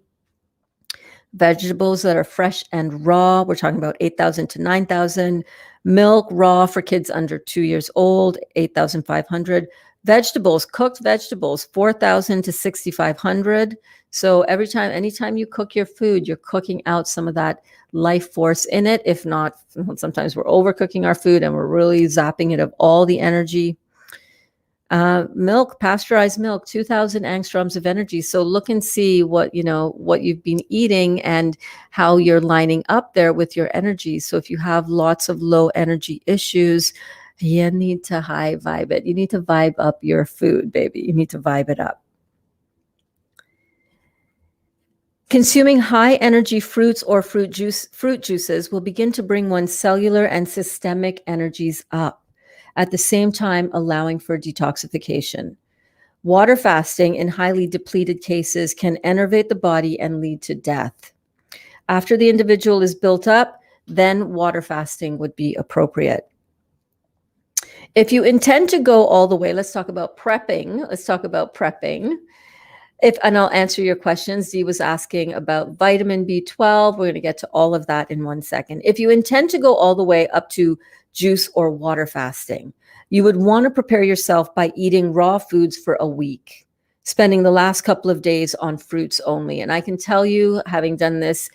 Vegetables that are fresh and raw, we're talking about 8,000 to 9,000. Milk raw for kids under 2 years old, 8,500. Vegetables, cooked vegetables, 4,000 to 6,500. So anytime you cook your food, you're cooking out some of that life force in it. If not, sometimes we're overcooking our food and we're really zapping it of all the energy. Milk, pasteurized milk, 2,000 angstroms of energy. So look and see what you've been eating and how you're lining up there with your energy. So if you have lots of low energy issues, you need to high vibe it. You need to vibe up your food, baby. You need to vibe it up. Consuming high energy fruits or fruit juices will begin to bring one's cellular and systemic energies up, at the same time allowing for detoxification. Water fasting in highly depleted cases can enervate the body and lead to death. After the individual is built up, then water fasting would be appropriate. If you intend to go all the way, let's talk about prepping. And I'll answer your questions. Dee was asking about vitamin B12. We're going to get to all of that in 1 second. If you intend to go all the way up to juice or water fasting, you would want to prepare yourself by eating raw foods for a week, spending the last couple of days on fruits only. And I can tell you, having done this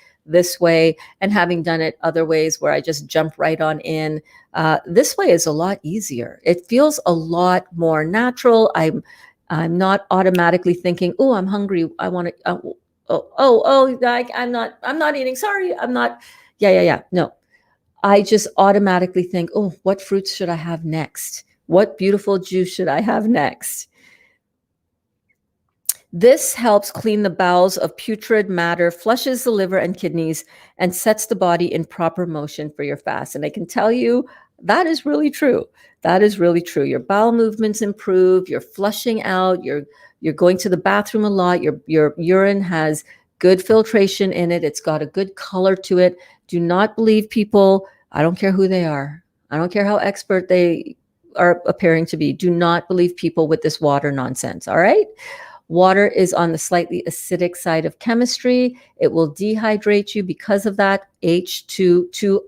way and having done it other ways where I just jump right on in, this way is a lot easier. It feels a lot more natural. I'm not automatically thinking, oh, I'm hungry. I want to, like I'm not eating. Sorry, I'm not. Yeah. No, I just automatically think, oh, what fruits should I have next? What beautiful juice should I have next? This helps clean the bowels of putrid matter, flushes the liver and kidneys, and sets the body in proper motion for your fast. And I can tell you that is really true. That is really true. Your bowel movements improve. You're flushing out. You're going to the bathroom a lot. Your urine has good filtration in it. It's got a good color to it. Do not believe people. I don't care who they are. I don't care how expert they are appearing to be. Do not believe people with this water nonsense. All right. Water is on the slightly acidic side of chemistry. It will dehydrate you because of that. Two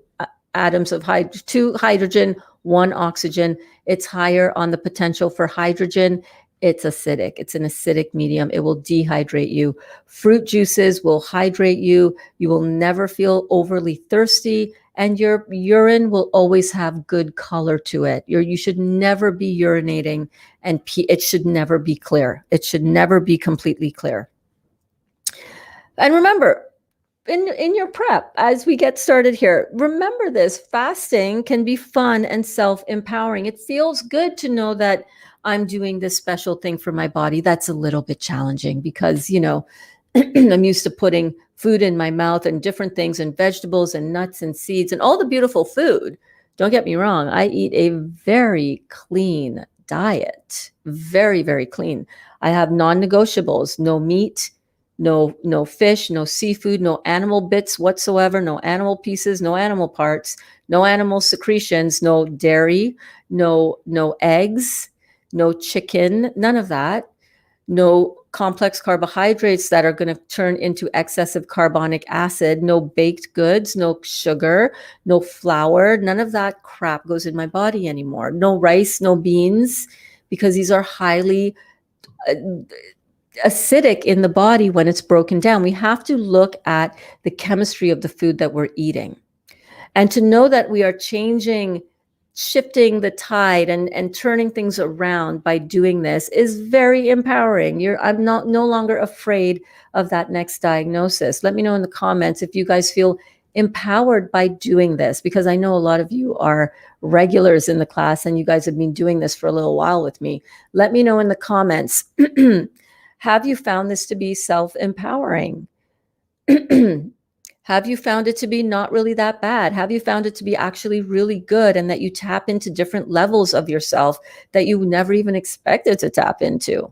atoms of 2 hydrogen, 1 oxygen. It's higher on the potential for hydrogen It's acidic. It's an acidic medium. It will dehydrate you. Fruit juices will hydrate you. You will never feel overly thirsty, and your urine will always have good color to it. You should never be urinating, and it should never be clear. It should never be completely clear. And remember, in your prep, as we get started here, remember this: fasting can be fun and self-empowering. It feels good to know that I'm doing this special thing for my body. That's a little bit challenging because, I'm used to putting food in my mouth and different things and vegetables and nuts and seeds and all the beautiful food. Don't get me wrong. I eat a very clean diet, very, very clean. I have non-negotiables: no meat, no fish, no seafood, no animal bits whatsoever, no animal pieces, no animal parts, no animal secretions, no dairy, no eggs, no chicken, none of that. No complex carbohydrates that are going to turn into excessive carbonic acid, no baked goods, no sugar, no flour, none of that crap goes in my body anymore. No rice, no beans, because these are highly acidic in the body when it's broken down. We have to look at the chemistry of the food that we're eating. And to know that we are shifting the tide and turning things around by doing this is very empowering. I'm no longer afraid of that next diagnosis. Let me know in the comments if you guys feel empowered by doing this, because I know a lot of you are regulars in the class and you guys have been doing this for a little while with me. Let me know in the comments. Have you found this to be self-empowering? Have you found it to be not really that bad? Have you found it to be actually really good, and that you tap into different levels of yourself that you never even expected to tap into?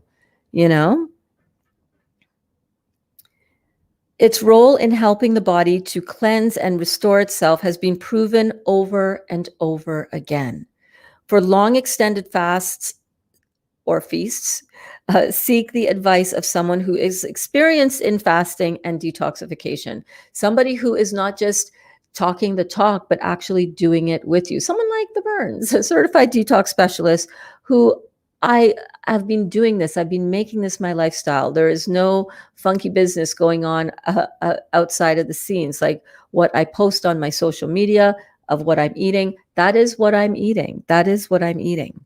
Its role in helping the body to cleanse and restore itself has been proven over and over again. For long extended fasts or feasts, seek the advice of someone who is experienced in fasting and detoxification. Somebody who is not just talking the talk, but actually doing it with you. Someone like the Burns, a certified detox specialist, who I have been doing this. I've been making this my lifestyle. There is no funky business going on outside of the scenes. Like what I post on my social media of what I'm eating, that is what I'm eating. That is what I'm eating.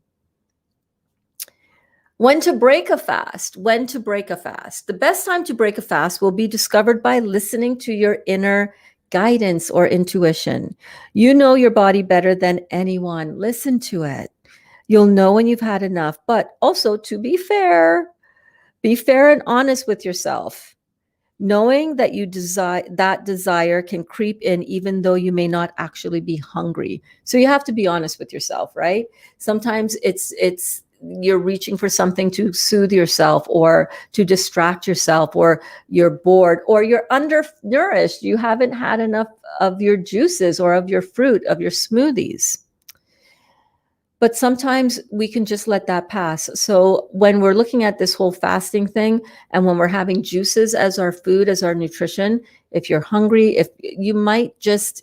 When to break a fast. When to break a fast. The best time to break a fast will be discovered by listening to your inner guidance or intuition. You know your body better than anyone. Listen to it. You'll know when you've had enough. But also, to be fair and honest with yourself. Knowing that that desire can creep in even though you may not actually be hungry. So you have to be honest with yourself, right? Sometimes it's you're reaching for something to soothe yourself or to distract yourself, or you're bored, or you're undernourished. You haven't had enough of your juices or of your fruit, of your smoothies. But sometimes we can just let that pass. So when we're looking at this whole fasting thing, and when we're having juices as our food, as our nutrition, if you're hungry, if you might just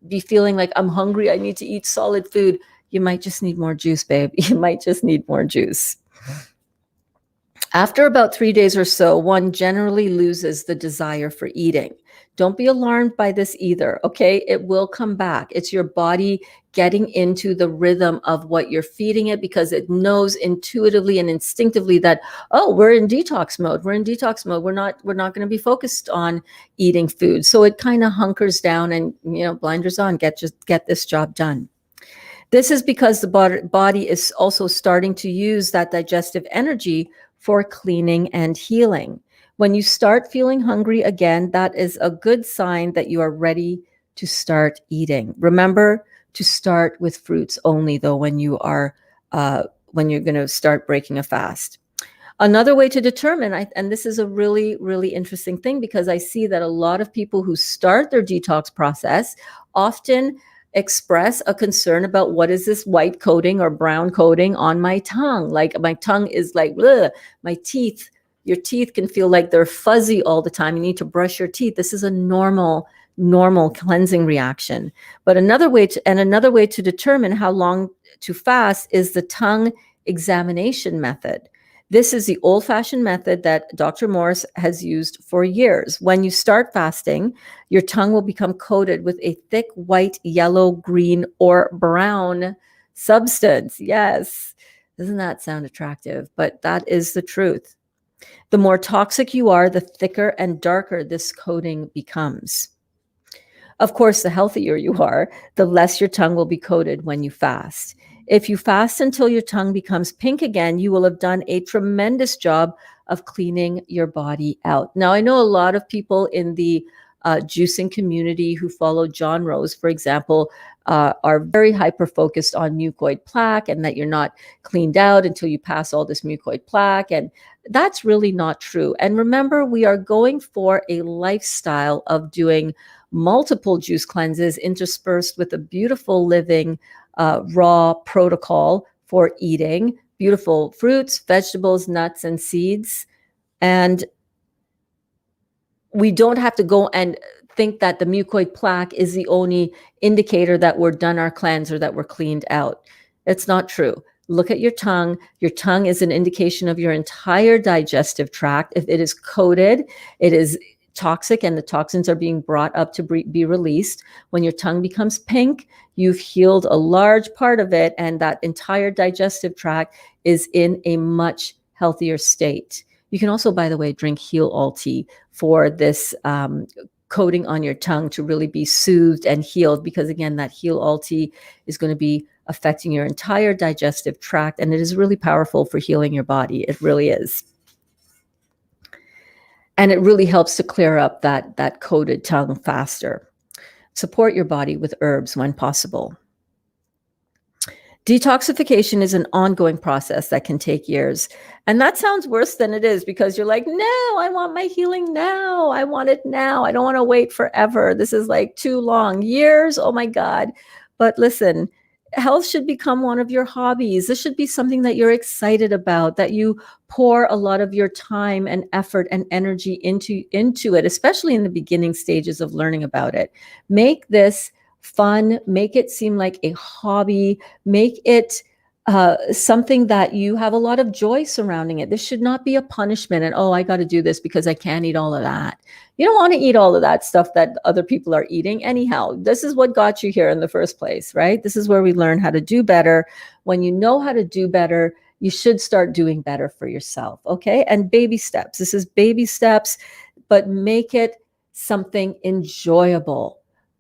be feeling like, I'm hungry, I need to eat solid food. You might just need more juice, babe. You might just need more juice. After about 3 days or so, one generally loses the desire for eating. Don't be alarmed by this either, okay? It will come back. It's your body getting into the rhythm of what you're feeding it, because it knows intuitively and instinctively that, oh, we're in detox mode. We're in detox mode. We're not going to be focused on eating food. So it kind of hunkers down and, blinders on, get this job done. This is because the body is also starting to use that digestive energy for cleaning and healing. When you start feeling hungry again, that is a good sign that you are ready to start eating. Remember to start with fruits only, though, when you're going to start breaking a fast. Another way to determine, and this is a really, really interesting thing, because I see that a lot of people who start their detox process often express a concern about, what is this white coating or brown coating on my tongue? Like, my tongue is like, ugh. My teeth, your teeth can feel like they're fuzzy all the time. You need to brush your teeth. This is a normal cleansing reaction. But another way to determine how long to fast is the tongue examination method. This is the old-fashioned method that Dr. Morse has used for years. When you start fasting, your tongue will become coated with a thick white, yellow, green, or brown substance. Yes. Doesn't that sound attractive? But that is the truth. The more toxic you are, the thicker and darker this coating becomes. Of course, the healthier you are, the less your tongue will be coated when you fast. If you fast until your tongue becomes pink again, you will have done a tremendous job of cleaning your body out. Now, I know a lot of people in the juicing community who follow John Rose, for example, are very hyper focused on mucoid plaque and that you're not cleaned out until you pass all this mucoid plaque. And that's really not true. And remember, we are going for a lifestyle of doing multiple juice cleanses interspersed with a beautiful living raw protocol for eating beautiful fruits, vegetables, nuts, and seeds. And we don't have to go and think that the mucoid plaque is the only indicator that we're done our cleanse or that we're cleaned out. It's not true. Look at your tongue. Your tongue is an indication of your entire digestive tract. If it is coated, it is toxic and the toxins are being brought up to be released. When your tongue becomes pink, you've healed a large part of it, and that entire digestive tract is in a much healthier state. You can also, by the way, drink Heal All tea for this coating on your tongue to really be soothed and healed, because again, that Heal All tea is going to be affecting your entire digestive tract, and it is really powerful for healing your body. It really is. And it really helps to clear up that coated tongue faster. Support your body with herbs when possible. Detoxification is an ongoing process that can take years. And that sounds worse than it is, because you're like, no, I want my healing now. I want it now. I don't want to wait forever. This is like too long. Years, oh my God. But listen, health should become one of your hobbies. This should be something that you're excited about, that you pour a lot of your time and effort and energy into it, especially in the beginning stages of learning about it. Make this fun, make it seem like a hobby, make it something that you have a lot of joy surrounding it. This should not be a punishment and, oh, I got to do this because I can't eat all of that. You don't want to eat all of that stuff that other people are eating anyhow. This is what got you here in the first place, right? This is where we learn how to do better. When you know how to do better, you should start doing better for yourself, okay? And baby steps. This is baby steps, but make it something enjoyable.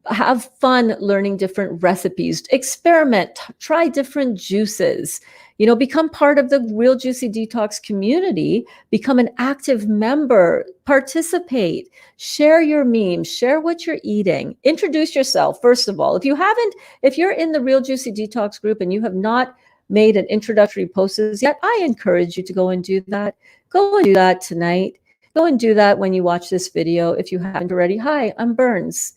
Have fun learning different recipes, experiment, try different juices, become part of the Real Juicy Detox community, become an active member, participate, share your memes, share what you're eating, introduce yourself. First of all, if you're in the Real Juicy Detox group and you have not made an introductory post yet, I encourage you to go and do that. Go and do that tonight. Go and do that when you watch this video. If you haven't already, hi, I'm Burns.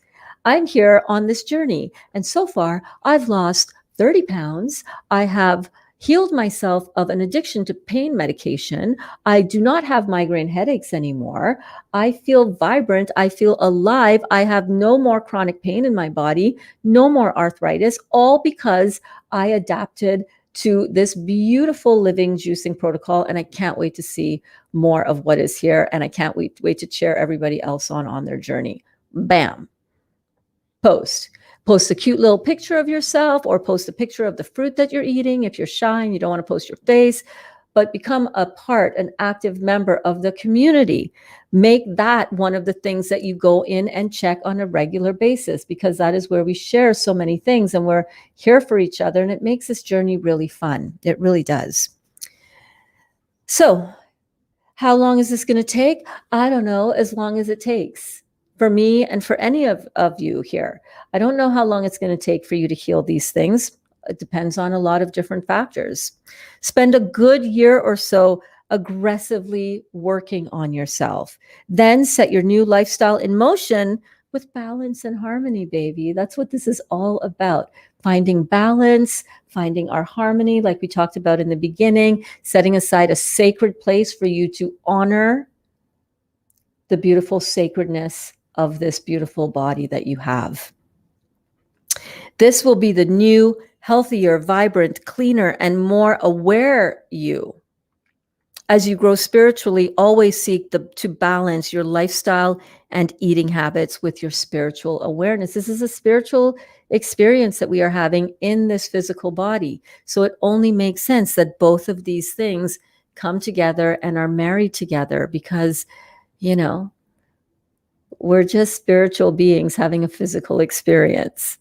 I'm here on this journey. And so far, I've lost 30 pounds. I have healed myself of an addiction to pain medication. I do not have migraine headaches anymore. I feel vibrant. I feel alive. I have no more chronic pain in my body, no more arthritis, all because I adapted to this beautiful living juicing protocol. And I can't wait to see more of what is here. And I can't wait to cheer everybody else on their journey. Bam. Post a cute little picture of yourself, or post a picture of the fruit that you're eating. If you're shy and you don't want to post your face, but become an active member of the community. Make that one of the things that you go in and check on a regular basis, because that is where we share so many things and we're here for each other. And it makes this journey really fun. It really does. So how long is this going to take? I don't know, as long as it takes. For me and for any of you here. I don't know how long it's going to take for you to heal these things. It depends on a lot of different factors. Spend a good year or so aggressively working on yourself. Then set your new lifestyle in motion with balance and harmony, baby. That's what this is all about. Finding balance, finding our harmony, like we talked about in the beginning, setting aside a sacred place for you to honor the beautiful sacredness of this beautiful body that you have. This will be the new, healthier, vibrant, cleaner, and more aware you. As you grow spiritually, always seek to balance your lifestyle and eating habits with your spiritual awareness. This is a spiritual experience that we are having in this physical body. So it only makes sense that both of these things come together and are married together because, you know, we're just spiritual beings having a physical experience.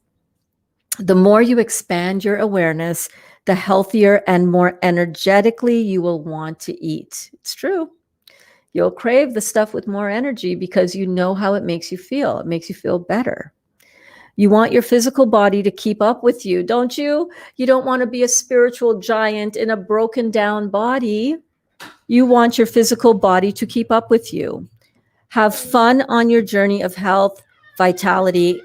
The more you expand your awareness, the healthier and more energetically you will want to eat. It's true. You'll crave the stuff with more energy because you know how it makes you feel. It makes you feel better. You want your physical body to keep up with you, don't you? You don't want to be a spiritual giant in a broken down body. You want your physical body to keep up with you. Have fun on your journey of health, vitality.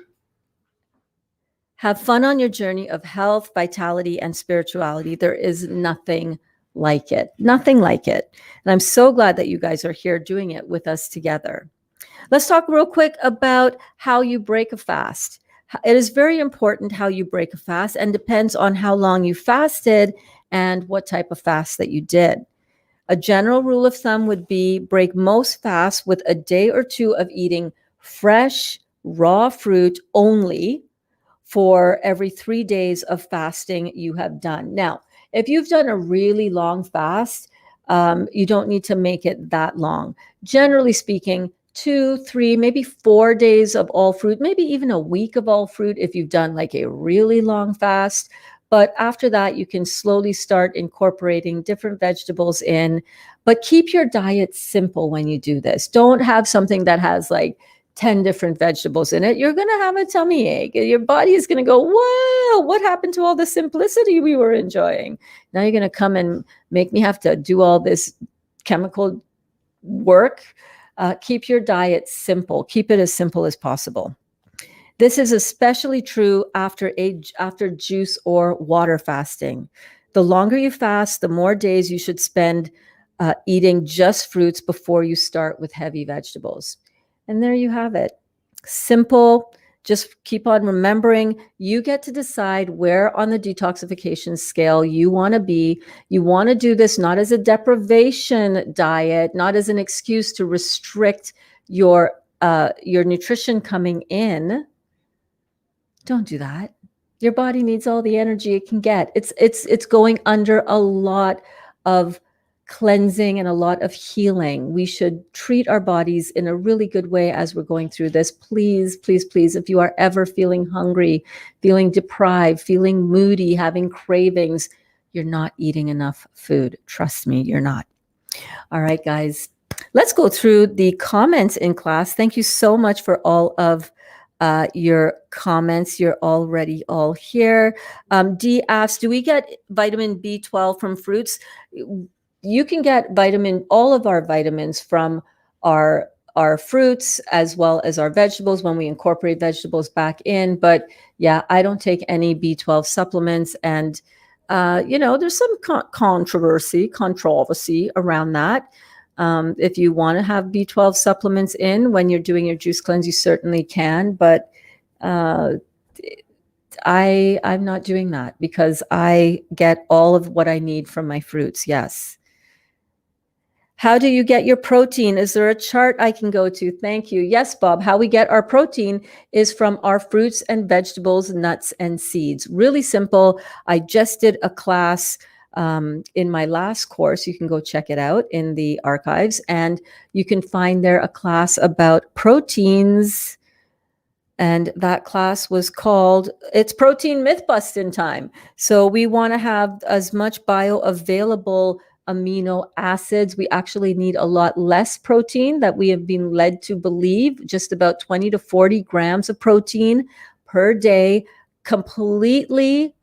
Have fun on your journey of health, vitality, and spirituality. There is nothing like it. Nothing like it. And I'm so glad that you guys are here doing it with us together. Let's talk real quick about how you break a fast. It is very important how you break a fast and depends on how long you fasted and what type of fast that you did. A general rule of thumb would be break most fasts with a day or two of eating fresh, raw fruit only for every 3 days of fasting you have done. Now, if you've done a really long fast, you don't need to make it that long. Generally speaking, 2, 3, maybe 4 days of all fruit, maybe even a week of all fruit if you've done like a really long fast. But after that, you can slowly start incorporating different vegetables in, but keep your diet simple when you do this. Don't have something that has like 10 different vegetables in it. You're going to have a tummy ache. Your body is going to go, whoa, what happened to all the simplicity we were enjoying? Now you're going to come and make me have to do all this chemical work. Keep your diet simple. Keep it as simple as possible. This is especially true after juice or water fasting. The longer you fast, the more days you should spend eating just fruits before you start with heavy vegetables. And there you have it. Simple. Just keep on remembering you get to decide where on the detoxification scale you want to be. You want to do this not as a deprivation diet, not as an excuse to restrict your nutrition coming in. Don't do that. Your body needs all the energy it can get. It's going under a lot of cleansing and a lot of healing. We should treat our bodies in a really good way as we're going through this. Please, please, please, if you are ever feeling hungry, feeling deprived, feeling moody, having cravings, you're not eating enough food. Trust me, you're not. All right, guys, let's go through the comments in class. Thank you so much for all of your comments. You're already all here. D asks, do we get vitamin B12 from fruits? You can get all of our vitamins from our fruits as well as our vegetables when we incorporate vegetables back in. But yeah, I don't take any B12 supplements. And, there's some controversy around that. If you want to have B12 supplements in when you're doing your juice cleanse, you certainly can. But I'm not doing that because I get all of what I need from my fruits. Yes. How do you get your protein? Is there a chart I can go to? Thank you. Yes, Bob. How we get our protein is from our fruits and vegetables, nuts and seeds. Really simple. I just did a class in my last course. You can go check it out in the archives, and you can find there a class about proteins. And that class was called, it's Protein Myth Busting Time. So we want to have as much bioavailable amino acids. We actually need a lot less protein that we have been led to believe, just about 20 to 40 grams of protein per day, completely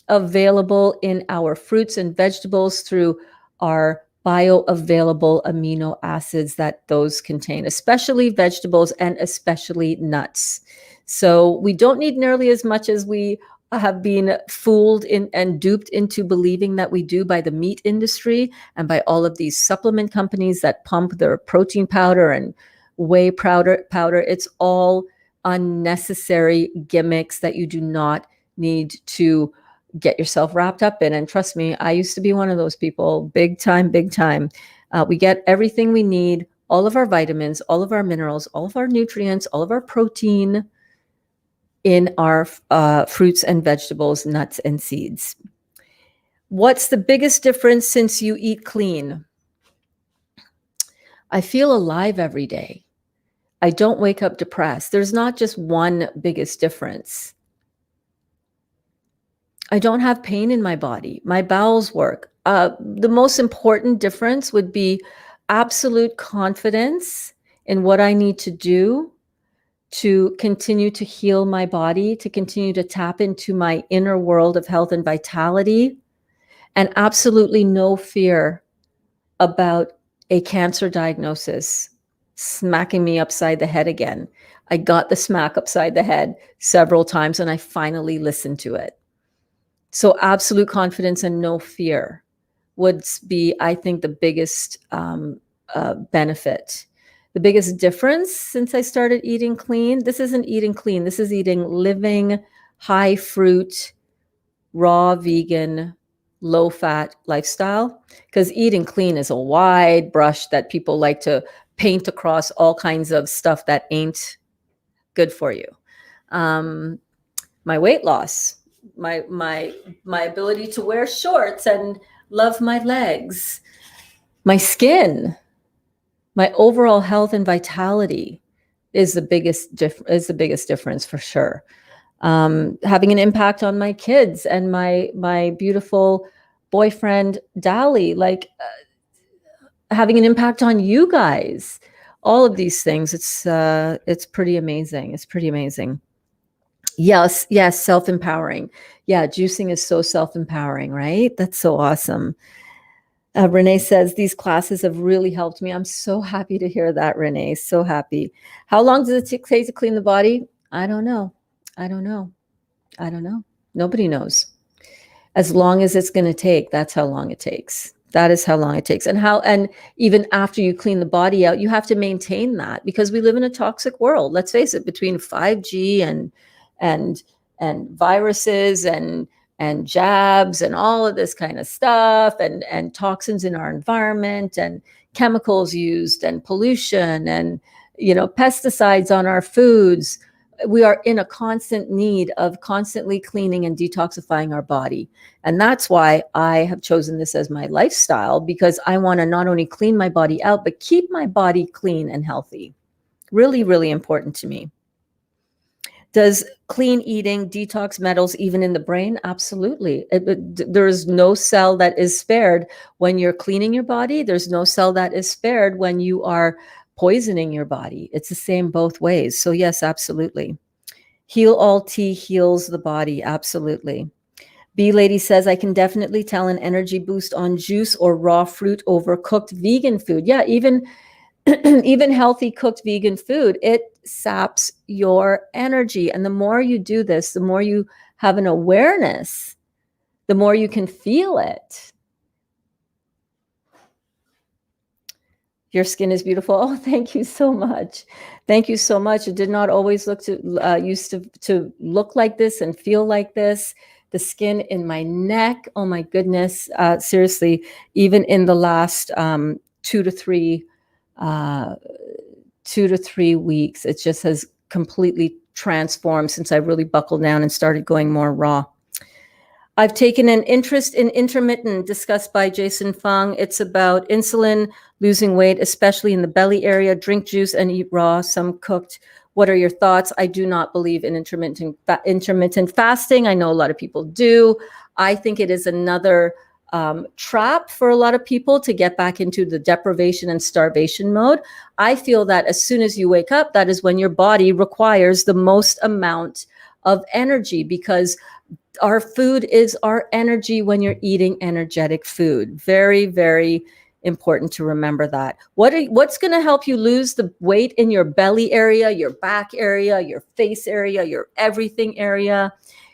available in our fruits and vegetables through our bioavailable amino acids that those contain, especially vegetables and especially nuts. So we don't need nearly as much as we have been fooled in and duped into believing that we do by the meat industry and by all of these supplement companies that pump their protein powder and whey powder. It's all unnecessary gimmicks that you do not need to get yourself wrapped up in. And trust me, I used to be one of those people, big time, big time. We get everything we need, all of our vitamins, all of our minerals, all of our nutrients, all of our protein in our fruits and vegetables, nuts and seeds. What's the biggest difference since you eat clean? I feel alive every day. I don't wake up depressed. There's not just one biggest difference. I don't have pain in my body. My bowels work. The most important difference would be absolute confidence in what I need to do to continue to heal my body, to continue to tap into my inner world of health and vitality, and absolutely no fear about a cancer diagnosis smacking me upside the head again. I got the smack upside the head several times and I finally listened to it. So absolute confidence and no fear would be, I think, the biggest benefit. The biggest difference since I started eating clean, this isn't eating clean, this is eating living, high fruit, raw, vegan, low fat lifestyle. Because eating clean is a wide brush that people like to paint across all kinds of stuff that ain't good for you. My weight loss, my ability to wear shorts and love my legs, my skin, my overall health and vitality is the biggest difference for sure. Having an impact on my kids and my beautiful boyfriend Dali, like having an impact on you guys. All of these things, it's pretty amazing. It's pretty amazing. Yes, self-empowering. Yeah, juicing is so self-empowering, right? That's so awesome. Renee says, these classes have really helped me. I'm so happy to hear that, Renee. So happy. How long does it take to clean the body? I don't know. Nobody knows. As long as it's going to take, that's how long it takes. That is how long it takes. And even after you clean the body out, you have to maintain that because we live in a toxic world. Let's face it, between 5G and viruses and jabs and all of this kind of stuff and toxins in our environment and chemicals used and pollution and pesticides on our foods, we are in a constant need of constantly cleaning and detoxifying our body. And that's why I have chosen this as my lifestyle, because I want to not only clean my body out, but keep my body clean and healthy. Really, really important to me. Does clean eating detox metals even in the brain? Absolutely. There's no cell that is spared when you're cleaning your body. There's no cell that is spared when you are poisoning your body. It's the same both ways. So yes, absolutely. Heal All Tea heals the body. Absolutely. B Lady says, I can definitely tell an energy boost on juice or raw fruit over cooked vegan food. Yeah, even healthy cooked vegan food, it saps your energy. And the more you do this, the more you have an awareness, the more you can feel it. Your skin is beautiful. Oh, thank you so much. Thank you so much. It did not always used to look like this and feel like this. The skin in my neck, oh my goodness, seriously, even in the last 2 to 3 weeks, it just has completely transformed since I really buckled down and started going more raw. I've taken an interest in intermittent, discussed by Jason Fung. It's about insulin, losing weight, especially in the belly area. Drink juice and eat raw, some cooked. What are your thoughts? I do not believe in intermittent fasting. I know a lot of people do. I think it is another trap for a lot of people to get back into the deprivation and starvation mode. I feel that as soon as you wake up, that is when your body requires the most amount of energy, because our food is our energy when you're eating energetic food. Very, very important to remember that. What's going to help you lose the weight in your belly area, your back area, your face area, your everything area?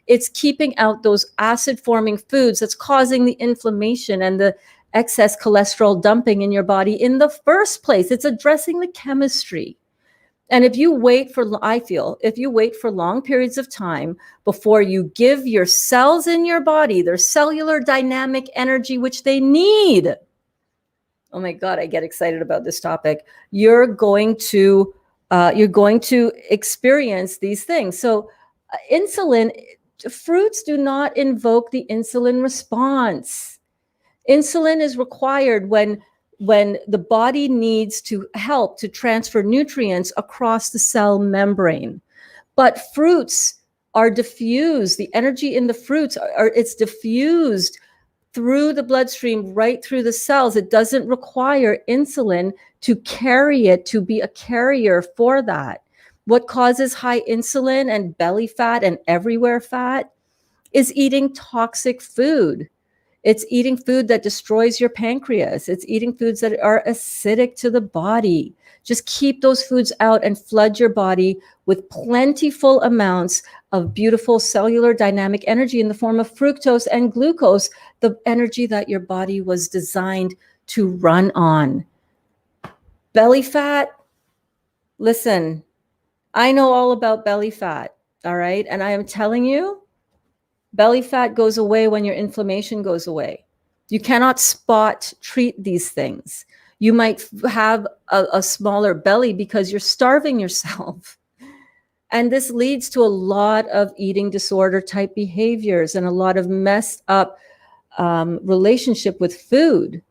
It's keeping out those acid-forming foods that's causing the inflammation and the excess cholesterol dumping in your body in the first place. It's addressing the chemistry. And if you wait for, I feel, if you wait for long periods of time before you give your cells in your body their cellular dynamic energy, which they need, oh my God, I get excited about this topic. You're going to experience these things. So insulin, fruits do not invoke the insulin response. Insulin is required when the body needs to help to transfer nutrients across the cell membrane. But fruits are diffused. The energy in the fruits it's diffused through the bloodstream, right through the cells. It doesn't require insulin to carry it, to be a carrier for that. What causes high insulin and belly fat and everywhere fat is eating toxic food. It's eating food that destroys your pancreas. It's eating foods that are acidic to the body. Just keep those foods out and flood your body with plentiful amounts of beautiful cellular dynamic energy in the form of fructose and glucose, the energy that your body was designed to run on. Belly fat, listen, I know all about belly fat, all right? And I am telling you, belly fat goes away when your inflammation goes away. You cannot spot treat these things. You might have a smaller belly because you're starving yourself. And this leads to a lot of eating disorder type behaviors and a lot of messed up relationship with food.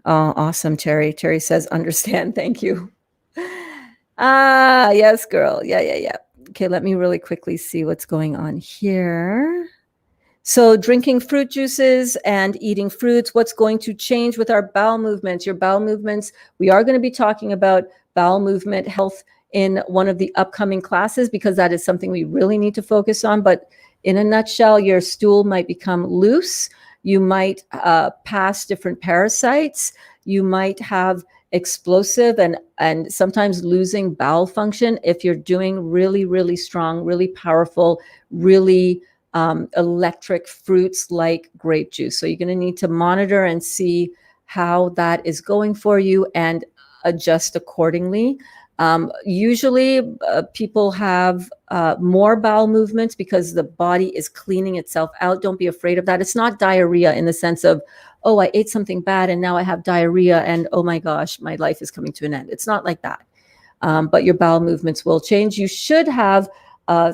Oh, awesome, Terry. Terry says, understand. Thank you. Yes, girl. Yeah. Okay, let me really quickly see what's going on here. So drinking fruit juices and eating fruits, what's going to change with our bowel movements? Your bowel movements, we are going to be talking about bowel movement health in one of the upcoming classes because that is something we really need to focus on. But in a nutshell, your stool might become loose. You might pass different parasites. You might have explosive and sometimes losing bowel function if you're doing really, really strong, really powerful, really electric fruits like grape juice. So you're going to need to monitor and see how that is going for you and adjust accordingly. Usually people have more bowel movements because the body is cleaning itself out. Don't be afraid of that. It's not diarrhea in the sense of, oh, I ate something bad and now I have diarrhea and oh my gosh, my life is coming to an end. It's not like that. But your bowel movements will change. You should have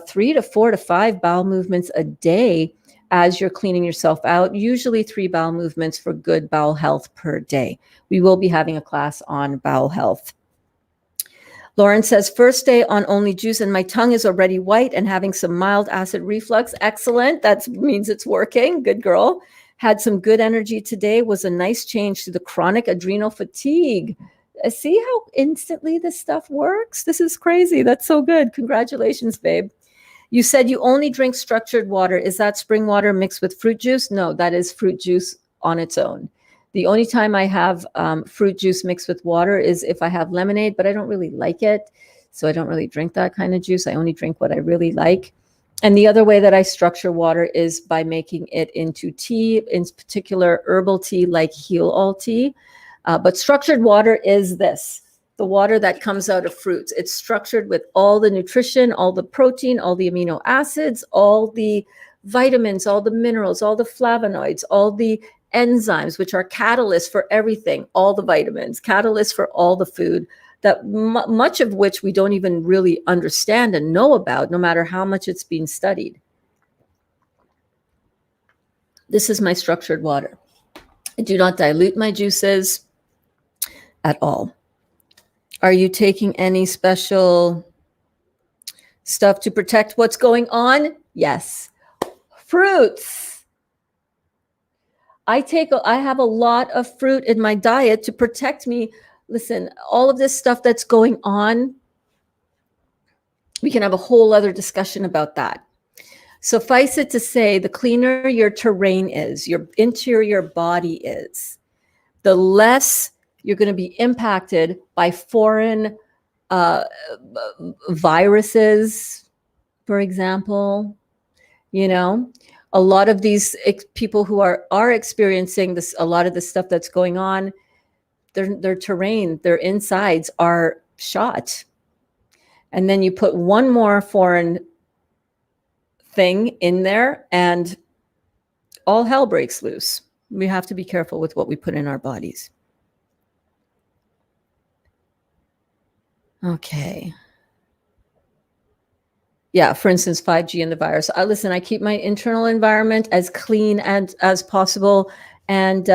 3 to 4 to 5 bowel movements a day as you're cleaning yourself out, usually 3 bowel movements for good bowel health per day. We will be having a class on bowel health. Lauren says, first day on only juice and my tongue is already white and having some mild acid reflux. Excellent. That means it's working. Good girl. Had some good energy today. Was a nice change to the chronic adrenal fatigue. See how instantly this stuff works? This is crazy. That's so good. Congratulations, babe. You said you only drink structured water. Is that spring water mixed with fruit juice? No, that is fruit juice on its own. The only time I have fruit juice mixed with water is if I have lemonade, but I don't really like it. So I don't really drink that kind of juice. I only drink what I really like. And the other way that I structure water is by making it into tea, in particular herbal tea like heal all tea. But structured water is this, the water that comes out of fruits. It's structured with all the nutrition, all the protein, all the amino acids, all the vitamins, all the minerals, all the flavonoids, all the enzymes, which are catalysts for everything, all the vitamins, catalysts for all the food, that much of which we don't even really understand and know about, no matter how much it's been studied. This is my structured water. I do not dilute my juices at all. Are you taking any special stuff to protect what's going on? Yes. Fruits. I have a lot of fruit in my diet to protect me. Listen, all of this stuff that's going on, we can have a whole other discussion about that. Suffice it to say, the cleaner your terrain is, your interior body is, the less you're going to be impacted by foreign viruses, for example. You know, a lot of these people who are experiencing this, a lot of the stuff that's going on, their terrain, their insides are shot. And then you put one more foreign thing in there and all hell breaks loose. We have to be careful with what we put in our bodies. Okay. Yeah, for instance, 5G and the virus. Listen, I keep my internal environment as clean and as possible. And,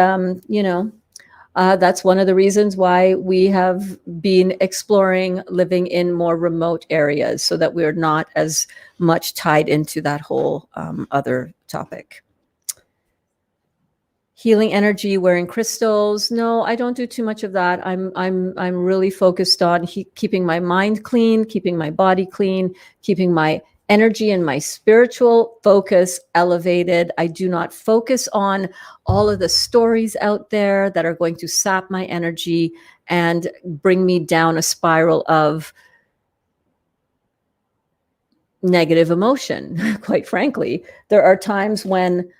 that's one of the reasons why we have been exploring living in more remote areas so that we're not as much tied into that whole other topic. Healing energy, wearing crystals. No, I don't do too much of that. I'm really focused on keeping my mind clean, keeping my body clean, keeping my energy and my spiritual focus elevated. I do not focus on all of the stories out there that are going to sap my energy and bring me down a spiral of negative emotion. Quite frankly, there are times when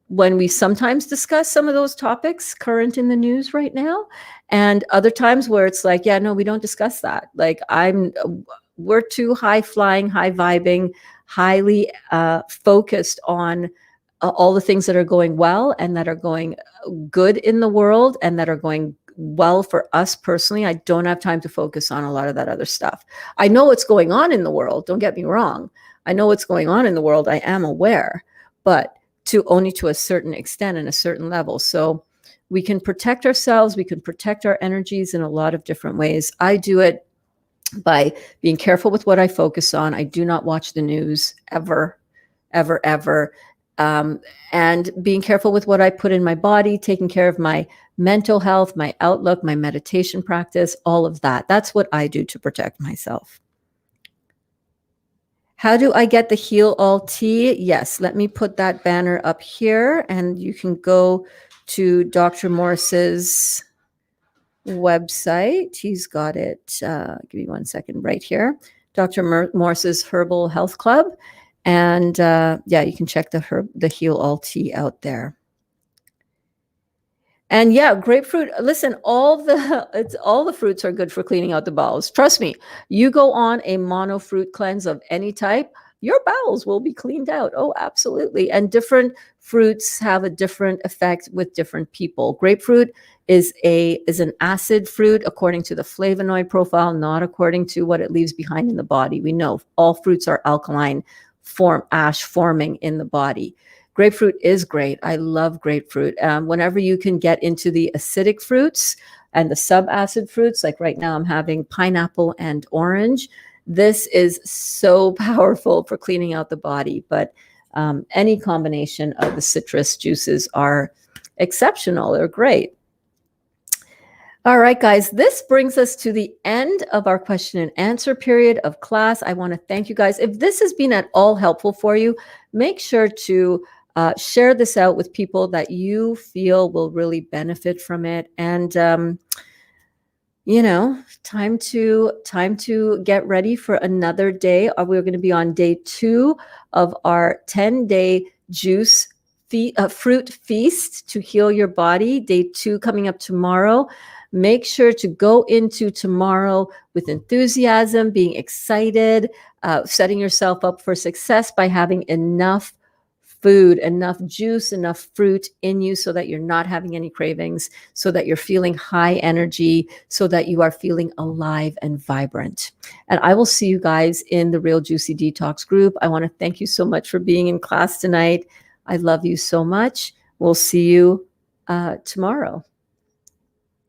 we sometimes discuss some of those topics current in the news right now, and other times where it's like, yeah, no, we don't discuss that. Like we're too high flying, high vibing, highly focused on all the things that are going well and that are going good in the world and that are going well for us personally. I don't have time to focus on a lot of that other stuff. I know what's going on in the world. Don't get me wrong. I know what's going on in the world. I am aware, but only to a certain extent and a certain level. So we can protect ourselves. We can protect our energies in a lot of different ways. I do it by being careful with what I focus on. I do not watch the news ever, ever, ever. And being careful with what I put in my body, taking care of my mental health, my outlook, my meditation practice, all of that. That's what I do to protect myself. How do I get the Heal All Tea? Yes, let me put that banner up here and you can go to Dr. Morris's website. He's got it. Give me 1 second right here. Dr. Morris's Herbal Health Club. And yeah, you can check the Heal All Tea out there. And yeah, grapefruit. Listen, all the fruits are good for cleaning out the bowels. Trust me. You go on a mono fruit cleanse of any type, your bowels will be cleaned out. Oh, absolutely. And different fruits have a different effect with different people. Grapefruit is an acid fruit according to the flavonoid profile, not according to what it leaves behind in the body. We know all fruits are alkaline, ash forming in the body. Grapefruit is great. I love grapefruit. Whenever you can get into the acidic fruits and the subacid fruits, like right now I'm having pineapple and orange. This is so powerful for cleaning out the body. But any combination of the citrus juices are exceptional. They're great. All right, guys, this brings us to the end of our question and answer period of class. I want to thank you guys. If this has been at all helpful for you, make sure to share this out with people that you feel will really benefit from it. And, time to get ready for another day. We're going to be on day 2 of our 10-day juice fruit feast to heal your body. Day 2 coming up tomorrow. Make sure to go into tomorrow with enthusiasm, being excited, setting yourself up for success by having enough food, enough juice, enough fruit in you so that you're not having any cravings, so that you're feeling high energy, so that you are feeling alive and vibrant. And I will see you guys in the Real Juicy Detox group. I want to thank you so much for being in class tonight. I love you so much. We'll see you tomorrow.